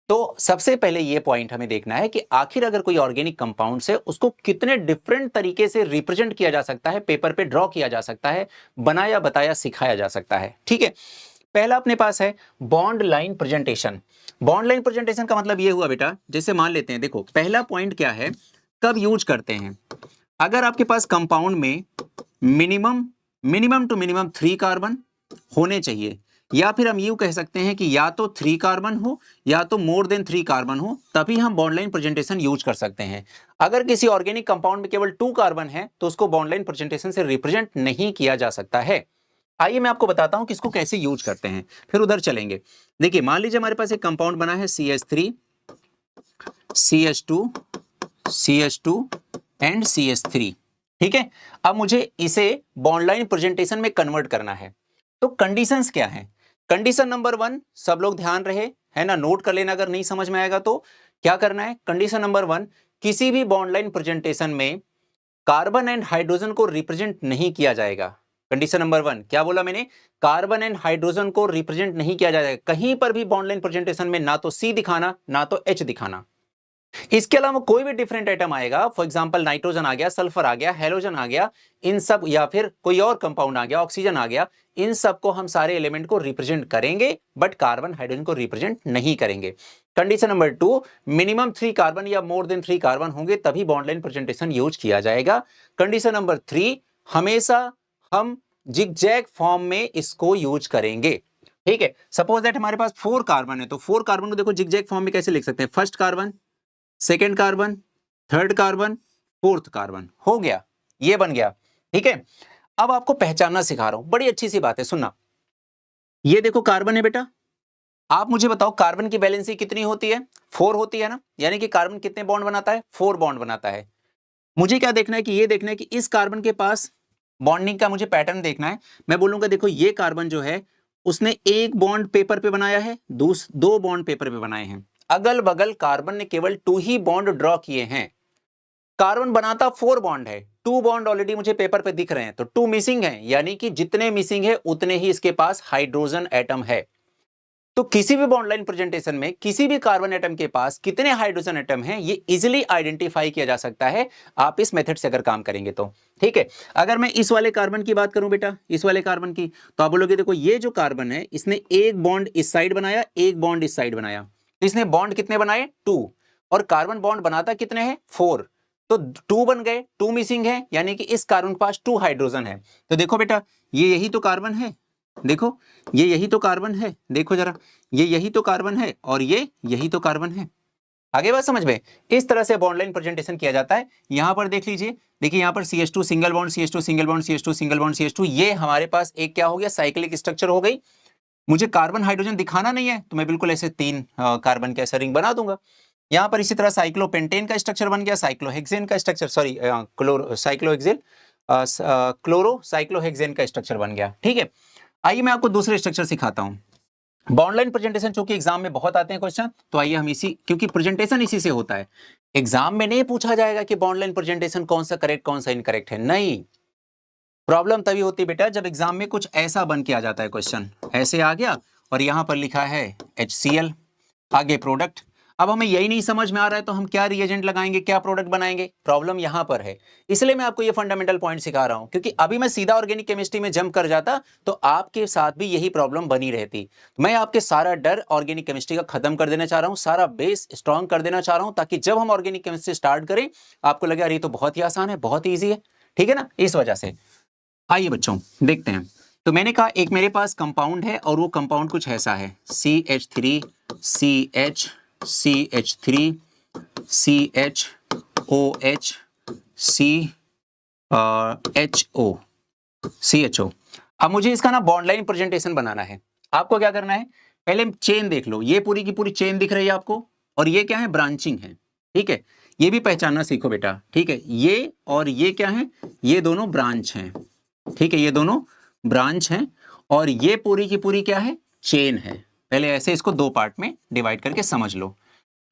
तो सबसे पहले ये पॉइंट हमें देखना है कि आखिर अगर कोई ऑर्गेनिक कंपाउंड है उसको कितने डिफरेंट तरीके से रिप्रेजेंट किया जा सकता है, पेपर पे ड्रॉ किया जा सकता है, बनाया बताया सिखाया जा सकता है। ठीक है, पहला अपने पास है bond line presentation. Bond line presentation का मतलब ये हुआ बेटा, जैसे मान लेते हैं, देखो पहला पॉइंट क्या है, कब यूज करते हैं, अगर आपके पास कंपाउंड में मिनिमम टू मिनिमम 3 कार्बन होने चाहिए, या फिर हम यूं कह सकते हैं कि या तो 3 कार्बन हो या तो मोर देन 3 कार्बन हो, तभी हम बॉन्ड लाइन प्रेजेंटेशन यूज कर सकते हैं। अगर किसी ऑर्गेनिक कंपाउंड में केवल 2 कार्बन है तो उसको बॉन्ड लाइन प्रेजेंटेशन से रिप्रेजेंट नहीं किया जा सकता है। आइए मैं आपको बताता हूं कि इसको कैसे यूज करते हैं, फिर उधर चलेंगे। देखिए मान लीजिए हमारे पास एक कंपाउंड बना है CH3, CH2, CH2 and CH3, ठीक है। अब मुझे इसे बॉन्ड लाइन प्रेजेंटेशन में कन्वर्ट करना है। तो कंडीशंस क्या हैं? कंडीशन नंबर 1, सब लोग ध्यान रहे, है ना, नोट कर लेना अगर नहीं समझ में आएगा तो। क्या करना है? कंडीशन नंबर 1, किसी भी बॉन्ड लाइन प्रेजेंटेशन में कार्बन एंड हाइड्रोजन को रिप्रेजेंट नहीं किया जाएगा। कंडीशन नंबर 1 क्या बोला मैंने? कार्बन एंड हाइड्रोजन को रिप्रेजेंट नहीं किया जाएगा कहीं पर भी बॉन्ड लाइन प्रेजेंटेशन में, ना तो C दिखाना ना तो H दिखाना। इसके अलावा कोई भी डिफरेंट आइटम आएगा, फॉर एग्जांपल नाइट्रोजन आ गया, सल्फर आ गया, हेलोजन आ गया, इन सब, या फिर कोई और कंपाउंड आ गया, ऑक्सीजन आ गया, इन सब को हम सारे एलिमेंट को रिप्रेजेंट करेंगे बट कार्बन हाइड्रोजन को रिप्रेजेंट नहीं करेंगे। कंडीशन नंबर 2, मिनिमम 3 कार्बन या मोर देन 3 कार्बन होंगे तभी बॉन्ड लाइन प्रेजेंटेशन यूज किया जाएगा। कंडीशन नंबर 3, हमेशा हम जिगजैग फॉर्म में इसको यूज करेंगे। ठीक है, सपोज दैट हमारे पास 4 कार्बन है तो 4 कार्बन को देखो जिगजैग फॉर्म में कैसे लिख सकते हैं? First carbon, second carbon, third carbon, fourth carbon, हो गया, ये बन गया। ठीक है, अब आपको पहचानना सिखा रहा हूं, बड़ी अच्छी सी बात है, सुनना। ये देखो कार्बन है बेटा, आप मुझे बताओ कार्बन की वैलेंसी कितनी होती है? 4 होती है ना, यानी कि कार्बन कितने बॉन्ड बनाता है? 4 बॉन्ड बनाता है। मुझे क्या देखना है कि ये देखना है कि इस कार्बन के पास बॉन्डिंग का मुझे पैटर्न देखना है। मैं बोलूंगा देखो ये कार्बन जो है उसने एक बॉन्ड पेपर पे बनाया है, दो बॉन्ड पेपर पे बनाए हैं, अगल बगल कार्बन ने केवल 2 ही बॉन्ड ड्रॉ किए हैं। कार्बन बनाता 4 बॉन्ड है, 2 बॉन्ड ऑलरेडी मुझे पेपर पे दिख रहे हैं, तो 2 मिसिंग है, यानी कि जितने मिसिंग है उतने ही इसके पास हाइड्रोजन एटम है। तो किसी भी बॉन्ड लाइन प्रेजेंटेशन में किसी भी कार्बन एटम के पास कितने हाइड्रोजन एटम हैं ये इजीली आइडेंटिफाई किया जा सकता है, आप इस मेथड से अगर काम करेंगे तो। ठीक है, अगर मैं इस वाले कार्बन की बात करूं बेटा, इस वाले कार्बन की, तो आप बोलोगे देखो ये जो कार्बन है इसने एक बॉन्ड इस साइड बनाया, एक बॉन्ड इस साइड बनाया, तो इसने बॉन्ड कितने बनाए? 2, और कार्बन बॉन्ड बनाता कितने हैं? 4, तो 2 बन गए, 2 मिसिंग है, यानी कि इस कार्बन के पास 2 हाइड्रोजन है। तो देखो बेटा ये यही तो कार्बन है, देखो ये यही तो कार्बन है, देखो जरा ये यही तो कार्बन है और ये यही तो कार्बन है। आगे बात समझ में? इस तरह से बॉन्ड लाइन प्रेजेंटेशन किया जाता है। यहां पर देख लीजिए, देखिए यहां पर CH2 single bond, CH2 single bond, CH2 single bond, CH2, ये हमारे पास एक क्या हो गया? साइक्लिक स्ट्रक्चर हो गई। मुझे कार्बन हाइड्रोजन दिखाना नहीं है तो मैं बिल्कुल ऐसे 3 कार्बन के ऐसा रिंग बना दूंगा। यहां पर इसी तरह साइक्लोपेंटेन का स्ट्रक्चर बन गया, साइक्लोहेक्सेन का structure, sorry cyclohexane, chloro cyclohexane का स्ट्रक्चर बन गया। ठीक है, आइए मैं आपको दूसरे स्ट्रक्चर सिखाता हूं। बॉन्ड लाइन प्रेजेंटेशन चूंकि एग्जाम में बहुत आते हैं क्वेश्चन, तो आइए हम इसी, क्योंकि प्रेजेंटेशन इसी से होता है, एग्जाम में नहीं पूछा जाएगा कि बॉन्ड लाइन प्रेजेंटेशन कौन सा करेक्ट कौन सा इनकरेक्ट है, नहीं। प्रॉब्लम तभी होती है बेटा जब एग्जाम में कुछ ऐसा बन के आ जाता है, क्वेश्चन ऐसे आ गया और यहां पर लिखा है HCl, आगे प्रोडक्ट। अब हमें यही नहीं समझ में आ रहा है तो हम क्या रिएजेंट लगाएंगे, क्या प्रोडक्ट बनाएंगे? प्रॉब्लम यहां पर है। इसलिए मैं आपको ये फंडामेंटल पॉइंट सिखा रहा हूं, क्योंकि अभी मैं सीधा ऑर्गेनिक केमिस्ट्री में जंप कर जाता तो आपके साथ भी यही प्रॉब्लम बनी रहती। मैं आपके सारा डर ऑर्गेनिक केमिस्ट्री का खत्म कर देना चाह रहा हूं, सारा बेस स्ट्रॉन्ग कर देना चाह रहा हूं, ताकि जब हम ऑर्गेनिक केमिस्ट्री स्टार्ट करें आपको लगे अरे ये तो बहुत ही आसान है, बहुत ईजी है। ठीक है ना, इस वजह से। आइए बच्चों देखते हैं। तो मैंने कहा एक मेरे पास कंपाउंड है और वो कंपाउंड कुछ ऐसा है, CH3 CH CH3 CHOH CHO CHO। अब मुझे इसका ना बॉन्ड लाइन प्रेजेंटेशन बनाना है। आपको क्या करना है, पहले चेन देख लो, ये पूरी की पूरी चेन दिख रही है आपको, और ये क्या है? ब्रांचिंग है। ठीक है, ये भी पहचानना सीखो बेटा। ठीक है, ये और ये क्या है? ये दोनों ब्रांच हैं। ठीक है, ये दोनों ब्रांच हैं और ये पूरी की पूरी क्या है? चेन है। पहले ऐसे इसको 2 पार्ट में डिवाइड करके समझ लो।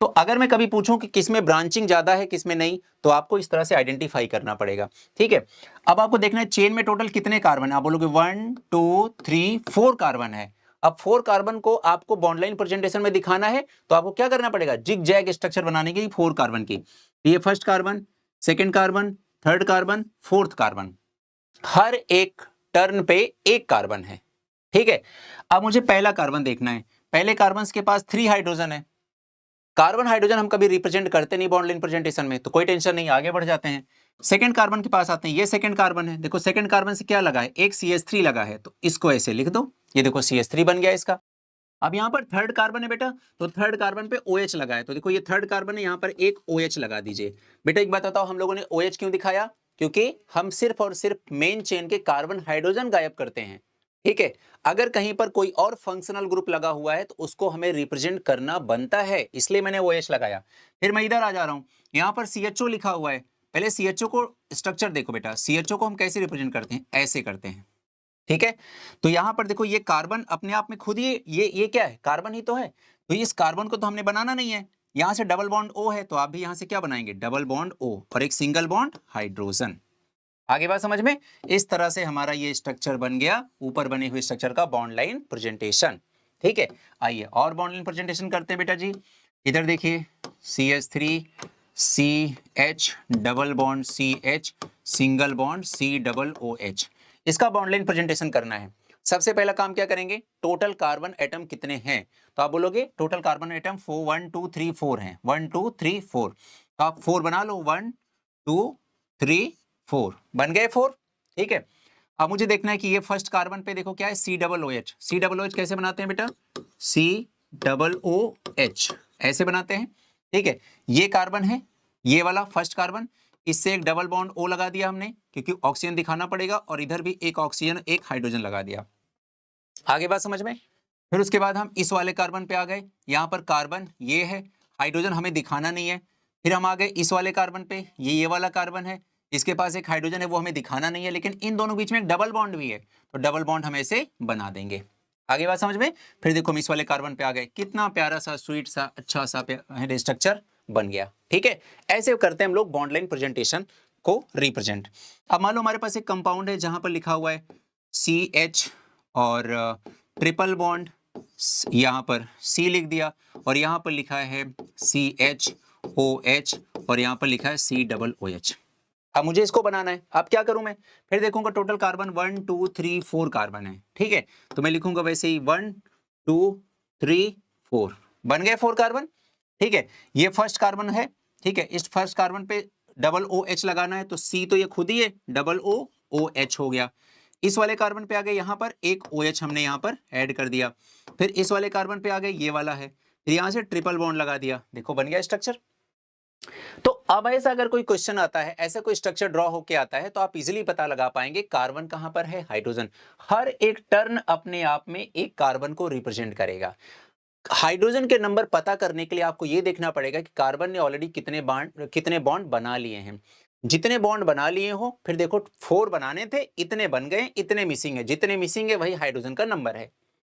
तो अगर मैं कभी पूछूं कि किसमें ब्रांचिंग ज्यादा है किसमें नहीं, तो आपको इस तरह से आइडेंटिफाई करना पड़ेगा। ठीक है, अब आपको देखना है चेन में टोटल कितने कार्बन है। आप बोलोगे 1 2 3 4 कार्बन है। अब 4 कार्बन को आपको बॉन्ड लाइन प्रेजेंटेशन में दिखाना है तो आपको क्या करना पड़ेगा? जिग जैग स्ट्रक्चर बनाने की 4 कार्बन की। ये first carbon, second carbon, third carbon, fourth carbon, हर एक टर्न पे एक कार्बन है। ठीक है, अब मुझे पहला कार्बन देखना है। पहले कार्बन के पास 3 हाइड्रोजन है। कार्बन हाइड्रोजन हम कभी रिप्रेजेंट करते नहीं बॉन्ड लाइन प्रेजेंटेशन में, तो कोई टेंशन नहीं, आगे बढ़ जाते हैं। सेकंड कार्बन के पास आते हैं, ये सेकंड कार्बन है, देखो सेकंड कार्बन से क्या लगा है, एक CH3 लगा है, तो इसको ऐसे लिख दो, ये देखो CH3 बन गया इसका। अब यहाँ पर थर्ड कार्बन है बेटा, तो थर्ड कार्बन पे OH लगा है, तो देखो ये थर्ड कार्बन है, यहाँ पर एक OH लगा दीजिए। बेटा एक बात बताओ, हम लोगों ने OH क्यों दिखाया? क्योंकि हम सिर्फ और सिर्फ मेन चेन के कार्बन हाइड्रोजन गायब करते हैं, ठीक है। अगर कहीं पर कोई और फंक्शनल ग्रुप लगा हुआ है तो उसको हमें रिप्रेजेंट करना बनता है, इसलिए मैंने OH लगाया। फिर मैं इधर आ जा रहा हूं, यहाँ पर CHO लिखा हुआ है। पहले CHO को स्ट्रक्चर देखो बेटा, CHO को हम कैसे रिप्रेजेंट करते हैं, ऐसे करते हैं, ठीक है। तो यहां पर देखो ये कार्बन अपने आप में खुद ही ये क्या है, कार्बन ही तो है, तो इस कार्बन को तो हमने बनाना नहीं है। यहां से डबल बॉन्ड O है, तो आप भी यहां से क्या बनाएंगे, डबल बॉन्ड O और एक सिंगल बॉन्ड हाइड्रोजन। आगे बात समझ में? इस तरह से हमारा ये स्ट्रक्चर बन गया, ऊपर बने हुए स्ट्रक्चर का बॉन्ड लाइन प्रेजेंटेशन, ठीक है। आइए और बॉन्ड लाइन प्रेजेंटेशन करते हैं बेटा जी। इधर देखिए CH3 CH double bond CH single bond C double OH, इसका बॉन्ड लाइन प्रेजेंटेशन करना है। सबसे पहला काम क्या करेंगे, टोटल कार्बन एटम कितने हैं, तो आप बोलोगे टोटल कार्बन एटम 4 1 2 3 4 हैं, 1 2 3 4, तो आप 4 बना लो, 1 2 3 4 बन गए 4, ठीक है। अब मुझे देखना है कि ये फर्स्ट कार्बन पे देखो क्या है, C double OH। C double OH कैसे बनाते हैं बेटा, C डबल OH ऐसे बनाते हैं, ठीक है। ये कार्बन है, ये वाला फर्स्ट कार्बन, इससे एक डबल बॉन्ड O लगा दिया हमने, क्योंकि ऑक्सीजन दिखाना पड़ेगा, और इधर भी एक ऑक्सीजन एक हाइड्रोजन लगा दिया। आगे बात समझ में? फिर उसके बाद हम इस वाले कार्बन पे आ गए, यहाँ पर कार्बन ये है, हाइड्रोजन हमें दिखाना नहीं है। फिर हम आ गए इस वाले कार्बन पे, ये वाला कार्बन है, इसके पास एक हाइड्रोजन है, वो हमें दिखाना नहीं है, लेकिन इन दोनों बीच में एक डबल बॉन्ड भी है, तो डबल बॉन्ड हम ऐसे बना देंगे। आगे बात समझ में? फिर देखो हम इस वाले कार्बन पे आ गए, कितना प्यारा सा स्वीट सा अच्छा सा स्ट्रक्चर बन गया, ठीक है। ऐसे करते हैं हम लोग बॉन्ड लाइन प्रेजेंटेशन को रिप्रेजेंट। अब मान लो हमारे पास एक कंपाउंड है जहां पर लिखा हुआ है CH और ट्रिपल बॉन्ड, यहाँ पर C लिख दिया, और यहाँ पर लिखा है CHOH, और यहाँ पर लिखा है C डबल OH। अब मुझे इसको बनाना है, अब क्या करूं मैं, फिर देखूंगा टोटल कार्बन 1 2 3 4 कार्बन है, ठीक है। तो मैं लिखूंगा वैसे ही 1 2 3 4, बन गए 4 कार्बन, ठीक है। ये फर्स्ट कार्बन है, ठीक है, इस फर्स्ट कार्बन पे डबल OH लगाना है, तो C तो ये खुद ही है, डबल OH हो गया। इस वाले कार्बन पे आ गए, यहाँ पर एक OH हमने यहाँ पर ऐड कर दिया। फिर इस वाले कार्बन पे आ गए, ये वाला है, फिर यहाँ से ट्रिपल बॉन्ड लगा दिया, देखो बन गया स्ट्रक्चर। तो अब ऐसा अगर कोई क्वेश्चन आता है, ऐसा कोई स्ट्रक्चर ड्रॉ होके आता है, तो आप इजीली पता लगा पाएंगे कार्बन कहां पर है, हाइड्रोजन। हर एक टर्न अपने आप में एक कार्बन को रिप्रेजेंट करेगा। हाइड्रोजन के नंबर पता करने के लिए आपको यह देखना पड़ेगा कि कार्बन ने ऑलरेडी कितने बॉन्ड बना लिए हैं। जितने बॉन्ड बना लिए हो, फिर देखो 4 बनाने थे, इतने बन गए, इतने मिसिंग है, जितने मिसिंग है वही हाइड्रोजन का नंबर है,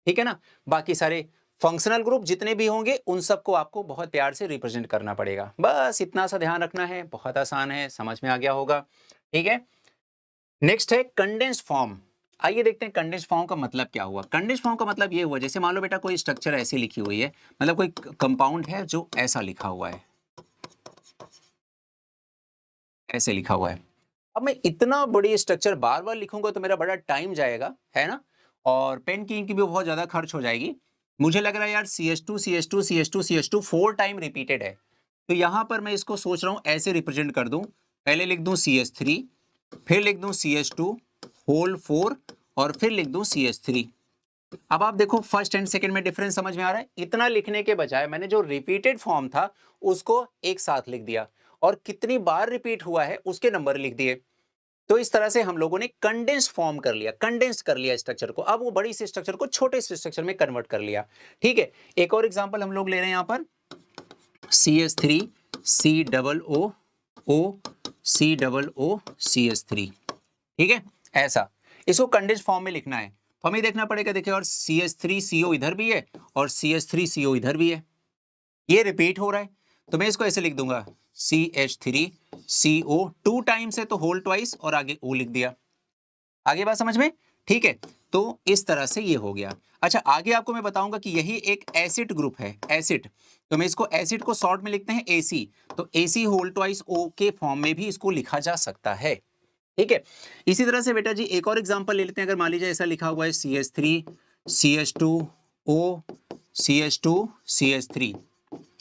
ठीक है ना। बाकी सारे फंक्शनल ग्रुप जितने भी होंगे उन सबको आपको बहुत प्यार से रिप्रेजेंट करना पड़ेगा, बस इतना सा ध्यान रखना है, बहुत आसान है, समझ में आ गया होगा, ठीक है। नेक्स्ट है कंडेंस्ड फॉर्म। आइए देखते हैं कंडेंस्ड फॉर्म का मतलब क्या हुआ। कंडेंस्ड फॉर्म का मतलब ये हुआ, जैसे मान लो बेटा कोई स्ट्रक्चर ऐसी लिखी हुई है, मतलब कोई कंपाउंड है जो ऐसा लिखा हुआ है, ऐसे लिखा हुआ है। अब मैं इतना बड़ी स्ट्रक्चर बार बार लिखूंगा तो मेरा बड़ा टाइम जाएगा, है ना, और पेन की इंक भी बहुत ज्यादा खर्च हो जाएगी। मुझे लग रहा है यार CH2 CH2 CH2 CH2 4 time repeated है, तो यहां पर मैं इसको सोच रहा हूं ऐसे रिप्रेजेंट कर दूं, पहले लिख दूं CH3, फिर लिख दूं CH2 होल 4, और फिर लिख दूं CH3। अब आप देखो फर्स्ट एंड सेकंड में डिफरेंस समझ में आ रहा है। इतना लिखने के बजाय मैंने जो रिपीटेड फॉर्म था उसको एक साथ लिख दिया, और कितनी बार रिपीट हुआ है उसके नंबर लिख दिए। तो इस तरह से हम लोगों ने कंडेंस फॉर्म कर लिया, कंडेंस कर लिया स्ट्रक्चर को। अब वो बड़ी सी स्ट्रक्चर को छोटे से स्ट्रक्चर में कन्वर्ट कर लिया, ठीक है। एक और एग्जांपल हम लोग ले रहे हैं यहां पर, CH3 C double O O C double O CH3, ठीक है। ऐसा इसको कंडेंस फॉर्म में लिखना है, तो हमें देखना पड़ेगा, देखिए, और CH3CO इधर भी है और CH3CO इधर भी है, ये रिपीट हो रहा है, तो मैं इसको ऐसे लिख दूंगा CH3CO 2 टाइम्स है तो होल ट्वाइस, और आगे O लिख दिया। आगे बात समझ में? ठीक है, तो इस तरह से ये हो गया। अच्छा, आगे आपको मैं बताऊंगा कि यही एक एसिड ग्रुप है, एसिड, तो मैं इसको एसिड को शॉर्ट में लिखते हैं AC, तो AC होल ट्वाइस O के फॉर्म में भी इसको लिखा जा सकता है, ठीक है। इसी तरह से बेटा जी एक और एग्जांपल ले लेते हैं। अगर मान लीजिए ऐसा लिखा हुआ है CH3 CH2 O CH2 CH3,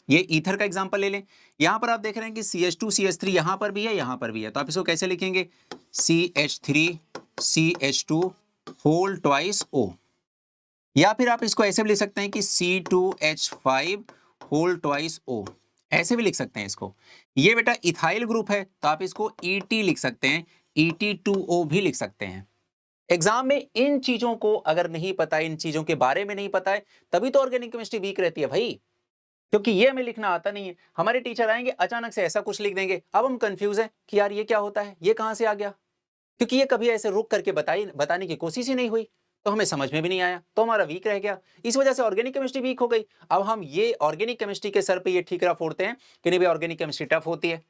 ये ईथर का एग्जांपल ले लें। यहां पर आप देख रहे हैं कि CH2 CH3 यहां पर भी है, यहां पर भी है, तो आप इसको कैसे लिखेंगे? CH3 CH2 whole twice O, या फिर आप इसको ऐसे भी लिख सकते हैं कि C2H5 होल ट्वाइस O, ऐसे भी लिख सकते हैं इसको। ये बेटा इथाइल ग्रुप है तो आप इसको ET लिख सकते हैं, ET2O भी लिख सकते हैं। एग्जाम में इन चीजों को अगर नहीं पता है, इन चीजों के बारे में नहीं पता है, तभी तो ऑर्गेनिक केमिस्ट्री वीक रहती है भाई, क्योंकि ये हमें लिखना आता नहीं है। हमारे टीचर आएंगे अचानक से ऐसा कुछ लिख देंगे, अब हम कंफ्यूज हैं कि यार ये क्या होता है, ये कहां से आ गया, क्योंकि ये कभी ऐसे रुक करके बताने की कोशिश ही नहीं हुई, तो हमें समझ में भी नहीं आया, तो हमारा वीक रह गया। इस वजह से ऑर्गेनिक केमिस्ट्री वीक हो गई। अब हम ये ऑर्गेनिक केमिस्ट्री के सर पे ये ठीकरा फोड़ते हैं कि नहीं भाई ऑर्गेनिक केमिस्ट्री टफ होती है।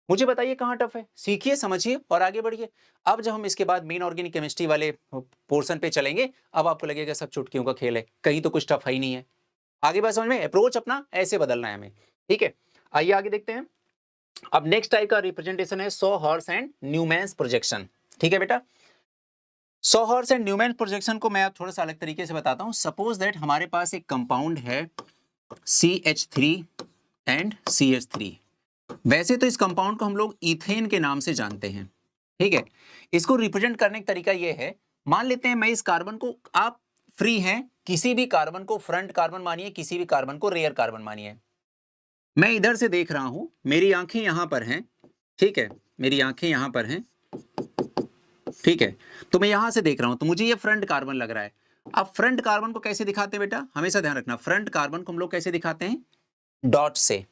मुझे बताइए कहाँ टफ है, सीखिए समझिए और आगे बढ़िए। अब जब हम इसके बाद मेन ऑर्गेनिक केमिस्ट्री वाले पोर्शन पे चलेंगे, अब आपको लगेगा सब चुटकियों का खेल है, कहीं तो कुछ टफ है ही नहीं है। आगे बात समझ में, अप्रोच अपना ऐसे बदलना है हमें, ठीक है। आइए आगे देखते हैं। अब नेक्स्ट टाइप का रिप्रेजेंटेशन है sawhorse and Newman's projection, ठीक है बेटा। Sawhorse and Newman projection को मैं थोड़ा सा अलग तरीके से बताता हूं। सपोज दैट हमारे पास एक कंपाउंड है CH3 एंड CH3। वैसे तो इस कंपाउंड को हम लोग इथेन के नाम से जानते हैं, ठीक है। इसको रिप्रेजेंट करने का तरीका यह है, मान लेते हैं मैं इस कार्बन को, आप फ्री हैं, किसी भी कार्बन को फ्रंट कार्बन मानिए, किसी भी कार्बन को रेयर कार्बन मानिए। मैं इधर से देख रहा हूं, मेरी आंखें यहां पर हैं, ठीक है, मेरी आंखें यहां पर हैं, ठीक है, तो मैं यहां से देख रहा हूं, तो मुझे ये फ्रंट कार्बन लग रहा है। अब फ्रंट कार्बन को कैसे दिखाते हैं बेटा, हमेशा ध्यान रखना, फ्रंट कार्बन को हम लोग कैसे दिखाते हैं? डॉट से।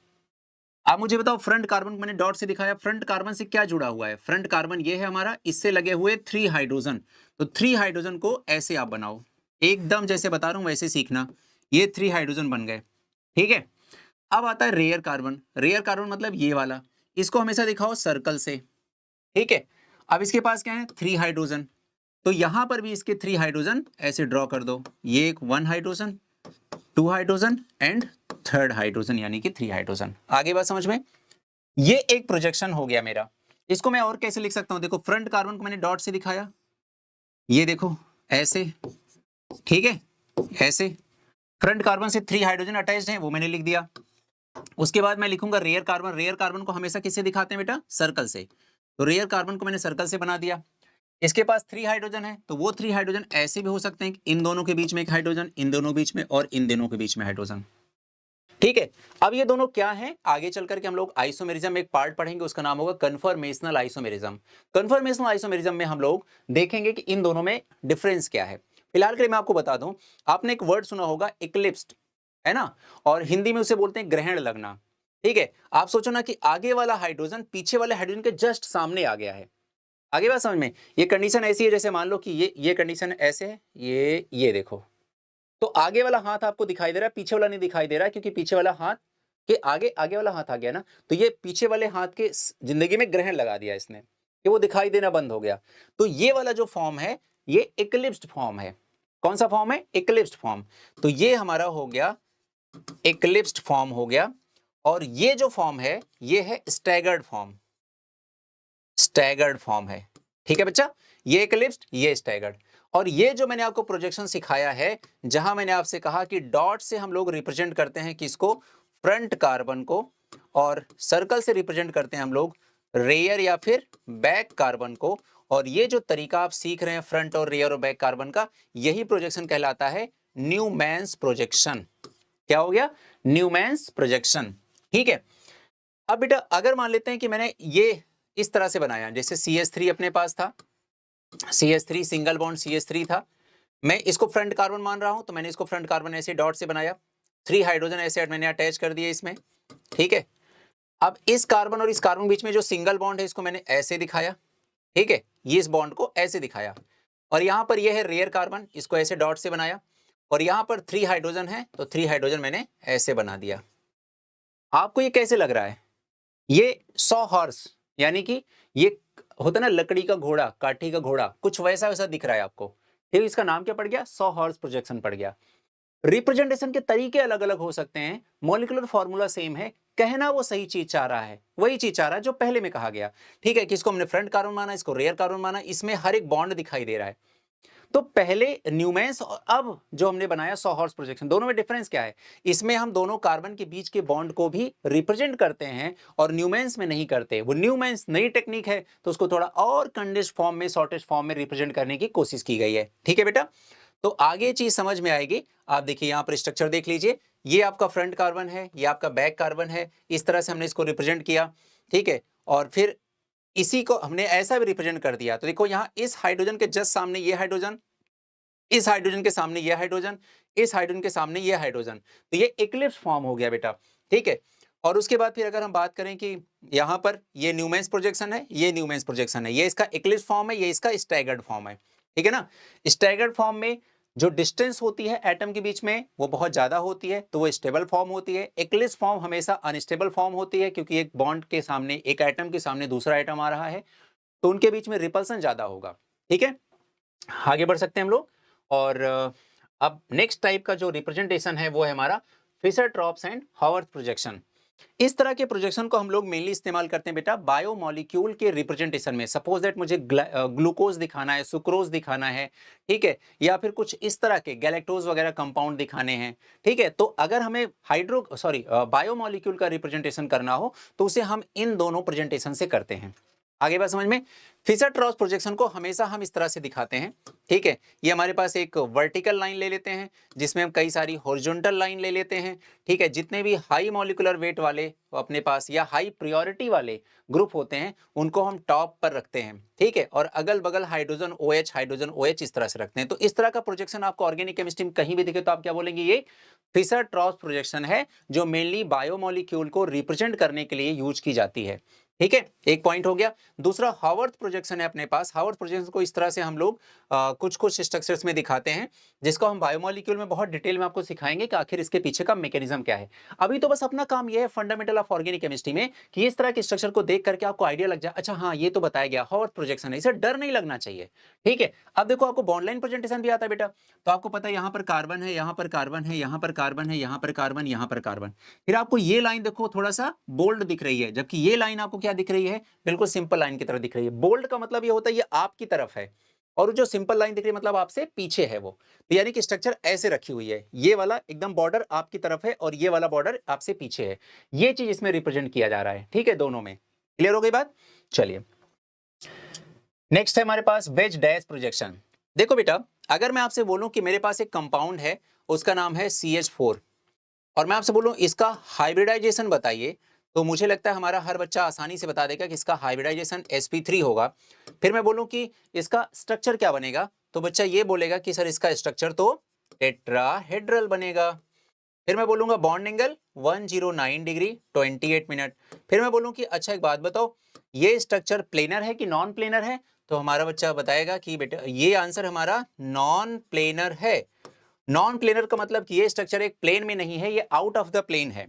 आप मुझे बताओ, फ्रंट कार्बन को मैंने डॉट से दिखाया, फ्रंट कार्बन से क्या जुड़ा हुआ है? फ्रंट कार्बन ये है हमारा, इससे लगे हुए 3 हाइड्रोजन, तो 3 हाइड्रोजन को ऐसे आप बनाओ, एकदम जैसे बता रहा हूं वैसे सीखना। ये 3 हाइड्रोजन बन गए, ठीक है। अब आता है रेयर कार्बन, रेयर कार्बन मतलब ये वाला, इसको हमेशा दिखाओ सर्कल से, ठीक है। अब इसके पास क्या है? 3 हाइड्रोजन, तो यहां पर भी इसके 3 हाइड्रोजन ऐसे ड्रॉ कर दो, ये एक 1 hydrogen, 2 hydrogen and 3rd hydrogen, यानी कि 3 हाइड्रोजन। आगे बात समझ में, ये एक प्रोजेक्शन हो गया मेरा। इसको मैं और कैसे लिख सकता हूं? देखो फ्रंट कार्बन को मैंने डॉट से दिखाया, ये देखो ऐसे, ठीक है, ऐसे फ्रंट कार्बन से 3 हाइड्रोजन अटैच्ड हैं, वो मैंने लिख दिया। उसके बाद मैं लिखूंगा रेयर कार्बन, रेयर कार्बन को हमेशा किससे दिखाते हैं बेटा? सर्कल से, तो रेयर कार्बन को मैंने सर्कल से बना दिया। इसके पास 3 हाइड्रोजन है, तो वो 3 हाइड्रोजन ऐसे भी हो सकते हैं, इन दोनों के बीच में एक हाइड्रोजन, इन दोनों बीच में, और इन दोनों के बीच में हाइड्रोजन, ठीक है। अब ये दोनों क्या हैं? आगे चल करके हम लोग आइसोमेरिज्म एक पार्ट पढ़ेंगे, उसका नाम होगा कन्फर्मेशनल आइसोमेरिज्म। कन्फर्मेशनल आइसोमेरिज्म में हम लोग देखेंगे कि इन दोनों में डिफरेंस क्या है। फिलहाल के लिए मैं आपको बता दूं, आपने एक वर्ड सुना होगा इक्लिप्स्ड, है ना, और हिंदी में उसे बोलते हैं ग्रहण लगना, ठीक है। आप सोचो ना कि आगे वाला हाइड्रोजन पीछे वाले हाइड्रोजन के जस्ट सामने आ गया है। आगे बात समझ में, ये कंडीशन ऐसी है, जैसे मान लो कि ये कंडीशन ऐसे है, ये देखो, तो आगे वाला हाथ आपको दिखाई दे रहा है, पीछे वाला नहीं दिखाई दे रहा है, क्योंकि पीछे वाला हाथ के आगे वाला हाथ आ गया ना, तो ये पीछे वाले हाथ के जिंदगी में ग्रहण लगा दिया इसने, कि वो दिखाई देना बंद हो गया। तो ये वाला जो फॉर्म है, ये इक्लिप्स्ड फॉर्म है। कौन सा फॉर्म है? Eclipsed form. तो ये हमारा हो गया इक्लिप्स्ड फॉर्म हो गया, और ये जो फॉर्म है ये है स्टैगर्ड फॉर्म, स्टैगर्ड फॉर्म है, ठीक है बच्चा। ये इक्लिप्स्ड, ये स्टैगर्ड। और ये जो मैंने आपको प्रोजेक्शन सिखाया है, जहां मैंने आपसे कहा कि डॉट से हम लोग रिप्रेजेंट करते हैं किसको? फ्रंट कार्बन को, और सर्कल से रिप्रेजेंट करते हैं हम लोग रेयर या फिर बैक कार्बन को। और ये जो तरीका आप सीख रहे हैं फ्रंट और रेयर और बैक कार्बन का, यही प्रोजेक्शन कहलाता है न्यूमैन्स प्रोजेक्शन। क्या हो गया? न्यूमैन्स प्रोजेक्शन, ठीक है। अब बेटा अगर मान लेते हैं कि मैंने ये इस तरह से बनाया, जैसे CH3 अपने पास था, CH3 सिंगल बॉन्ड CH3 था, मैं इसको फ्रंट कार्बन मान रहा हूं, तो मैंने इसको फ्रंट कार्बन ऐसे डॉट से बनाया, 3 हाइड्रोजन ऐसे मैंने अटैच कर दिए इसमें, ठीक है। अब इस कार्बन और इस कार्बन बीच में जो सिंगल बॉन्ड है, इसको मैंने ऐसे दिखाया, ठीक है, ये इस बॉन्ड को ऐसे दिखाया। और यहां पर ये है रेयर कार्बन, इसको ऐसे डॉट से बनाया, और यहां पर 3 हाइड्रोजन है, तो 3 हाइड्रोजन मैंने ऐसे बना दिया। आपको ये कैसे लग रहा है? ये सॉ हॉर्स, यानी कि ये होता ना लकड़ी का घोड़ा, काठी का घोड़ा, कुछ वैसा वैसा दिख रहा है आपको, ठीक है। इसका नाम क्या पड़ गया? सॉ हॉर्स प्रोजेक्शन पड़ गया। रिप्रेजेंटेशन के तरीके अलग अलग हो सकते हैं, मॉलिक्यूलर फॉर्मूला सेम है, कहना वो सही चीज चाह रहा है, वही चीज चाह रहा है जो पहले में कहा गया, ठीक है। कि इसको हमने फ्रंट कार्बन माना, इसको रेयर कार्बन माना, इसमें हर एक बॉन्ड दिखाई दे रहा है। तो पहले न्यूमेंस और अब जो हमने बनाया सॉहॉर्स प्रोजेक्शन, दोनों में डिफरेंस क्या है? इसमें हम दोनों कार्बन के बीच के बॉन्ड को भी रिप्रेजेंट करते हैं और न्यूमेंस में नहीं करते। वो न्यूमेंस नई टेक्निक है तो उसको थोड़ा और कंडेंस्ड फॉर्म में, शॉर्टेस्ट फॉर्म में रिप्रेजेंट करने की कोशिश की गई है। ठीक है बेटा, तो आगे चीज समझ में आएगी। आप देखिए यहाँ पर स्ट्रक्चर देख लीजिए, ये आपका फ्रंट कार्बन है, ये आपका बैक कार्बन है, इस तरह से हमने इसको रिप्रेजेंट किया। ठीक है, और फिर इसी को हमने ऐसा भी रिप्रेजेंट कर दिया। तो देखो यहाँ इस हाइड्रोजन के जस्ट सामने ये हाइड्रोजन, इस हाइड्रोजन के सामने ये हाइड्रोजन, इस हाइड्रोजन के सामने ये हाइड्रोजन, तो ये इक्लिप्स फॉर्म हो गया बेटा। ठीक है, और उसके बाद फिर अगर हम बात करें कि यहाँ पर ये न्यूमेंस प्रोजेक्शन है, ये न्यूमेंस प्रोजेक्शन है, ये इसका इक्लिप्स फॉर्म है, ये इसका स्टैगर्ड फॉर्म है। ठीक है ना, स्टैगर्ड फॉर्म में जो डिस्टेंस होती है एटम के बीच में वो बहुत ज्यादा होती है, तो वो स्टेबल फॉर्म होती है। इक्लिप्स फॉर्म हमेशा अनस्टेबल फॉर्म होती है, क्योंकि एक बॉन्ड के सामने, एक एटम के सामने दूसरा एटम आ रहा है, तो उनके बीच में रिपल्सन ज्यादा होगा। ठीक है, आगे बढ़ सकते हैं हम लोग। और अब नेक्स्ट टाइप का जो रिप्रेजेंटेशन है वो है हमारा फिशर ट्रॉप्स एंड हावर्थ प्रोजेक्शन। इस तरह के प्रोजेक्शन को हम लोग मेनली इस्तेमाल करते हैं बेटा बायोमोलिक्यूल के रिप्रेजेंटेशन में। सपोज दैट मुझे ग्लूकोज दिखाना है, सुक्रोज दिखाना है, ठीक है, या फिर कुछ इस तरह के गैलेक्टोज वगैरह कंपाउंड दिखाने हैं। ठीक है, तो अगर हमें बायोमोलिक्यूल का रिप्रेजेंटेशन करना हो तो उसे हम इन दोनों प्रेजेंटेशन से करते हैं। आगे बात समझ में। फिशर ट्रॉप्स प्रोजेक्शन को हमेशा हम इस तरह से दिखाते हैं। ठीक है, ये हमारे पास एक वर्टिकल लाइन ले लेते हैं, जिसमें हम कई सारी हॉरिजॉन्टल लाइन ले लेते हैं। ठीक है, जितने भी हाई मॉलिक्यूलर वेट वाले अपने पास या हाई प्रायोरिटी वाले ग्रुप होते हैं उनको हम टॉप पर रखते हैं। ठीक है, और अगल बगल हाइड्रोजन OH इस तरह से रखते हैं। तो इस तरह का प्रोजेक्शन आपको ऑर्गेनिक केमिस्ट्री में कहीं भी दिखे तो आप क्या बोलेंगे? ये फिशर ट्रॉप्स प्रोजेक्शन है, जो मेनली बायोमोलिक्यूल को रिप्रेजेंट करने के लिए यूज की जाती है। ठीक है, एक पॉइंट हो गया। दूसरा हावर्थ प्रोजेक्शन है अपने पास। हावर्थ प्रोजेक्शन को इस तरह से हम लोग कुछ कुछ स्ट्रक्चर्स में दिखाते हैं, जिसको हम बायोमोलिक्यूल में बहुत डिटेल में आपको सिखाएंगे कि आखिर इसके पीछे का मैकेनिज्म क्या है। अभी तो बस अपना काम यह है फंडामेंटल ऑफ ऑर्गेनिक केमिस्ट्री में कि इस तरह के स्ट्रक्चर को देख करके आपको आइडिया लग जाए, अच्छा हाँ ये तो बताया गया हावर्थ प्रोजेक्शन है, इसे डर नहीं लगना चाहिए। ठीक है, अब देखो आपको बॉन्ड लाइन प्रेजेंटेशन भी आता है बेटा, तो आपको पता है यहाँ पर कार्बन है, यहाँ पर कार्बन है, यहाँ पर कार्बन है, यहाँ पर कार्बन, यहाँ पर कार्बन। फिर आपको ये लाइन देखो थोड़ा सा बोल्ड दिख रही है, जबकि ये लाइन आपको क्या दिख रही है? बिल्कुल सिंपल लाइन की तरह दिख रही है। बोल्ड का मतलब ये होता है ये आपकी तरफ है, और जो सिंपल लाइन दिख रही है मतलब आपसे पीछे है वो। तो यानी कि स्ट्रक्चर ऐसे रखी हुई है, ये वाला एकदम बॉर्डर आपकी तरफ है और ये वाला बॉर्डर आपसे पीछे है। ये चीज इसमें रिप्रेजेंट किया जा रहा है। ठीक है, दोनों में क्लियर हो गई बात? चलिए नेक्स्ट है हमारे पास वेज डैश प्रोजेक्शन। देखो बेटा, अगर मैं आपसे बोलूं कि मेरे पास एक कंपाउंड है, उसका नाम है CH4, और मैं आपसे बोलूं इसका हाइब्रिडाइजेशन बताइए, तो मुझे लगता है हमारा हर बच्चा आसानी से बता देगा कि इसका हाइब्रिडाइजेशन sp3 होगा। फिर मैं बोलूं कि इसका स्ट्रक्चर क्या बनेगा, तो बच्चा ये बोलेगा कि सर इसका स्ट्रक्चर तो टेट्राहेड्रल बनेगा। फिर मैं बोलूंगा बॉन्ड एंगल 109 डिग्री 28 मिनट। फिर मैं बोलूं कि अच्छा एक बात बताओ, ये स्ट्रक्चर प्लेनर है कि नॉन प्लेनर है, तो हमारा बच्चा बताएगा कि बेटा ये आंसर हमारा नॉन प्लेनर है। नॉन प्लेनर का मतलब कि ये स्ट्रक्चर एक प्लेन में नहीं है, ये आउट ऑफ द प्लेन है।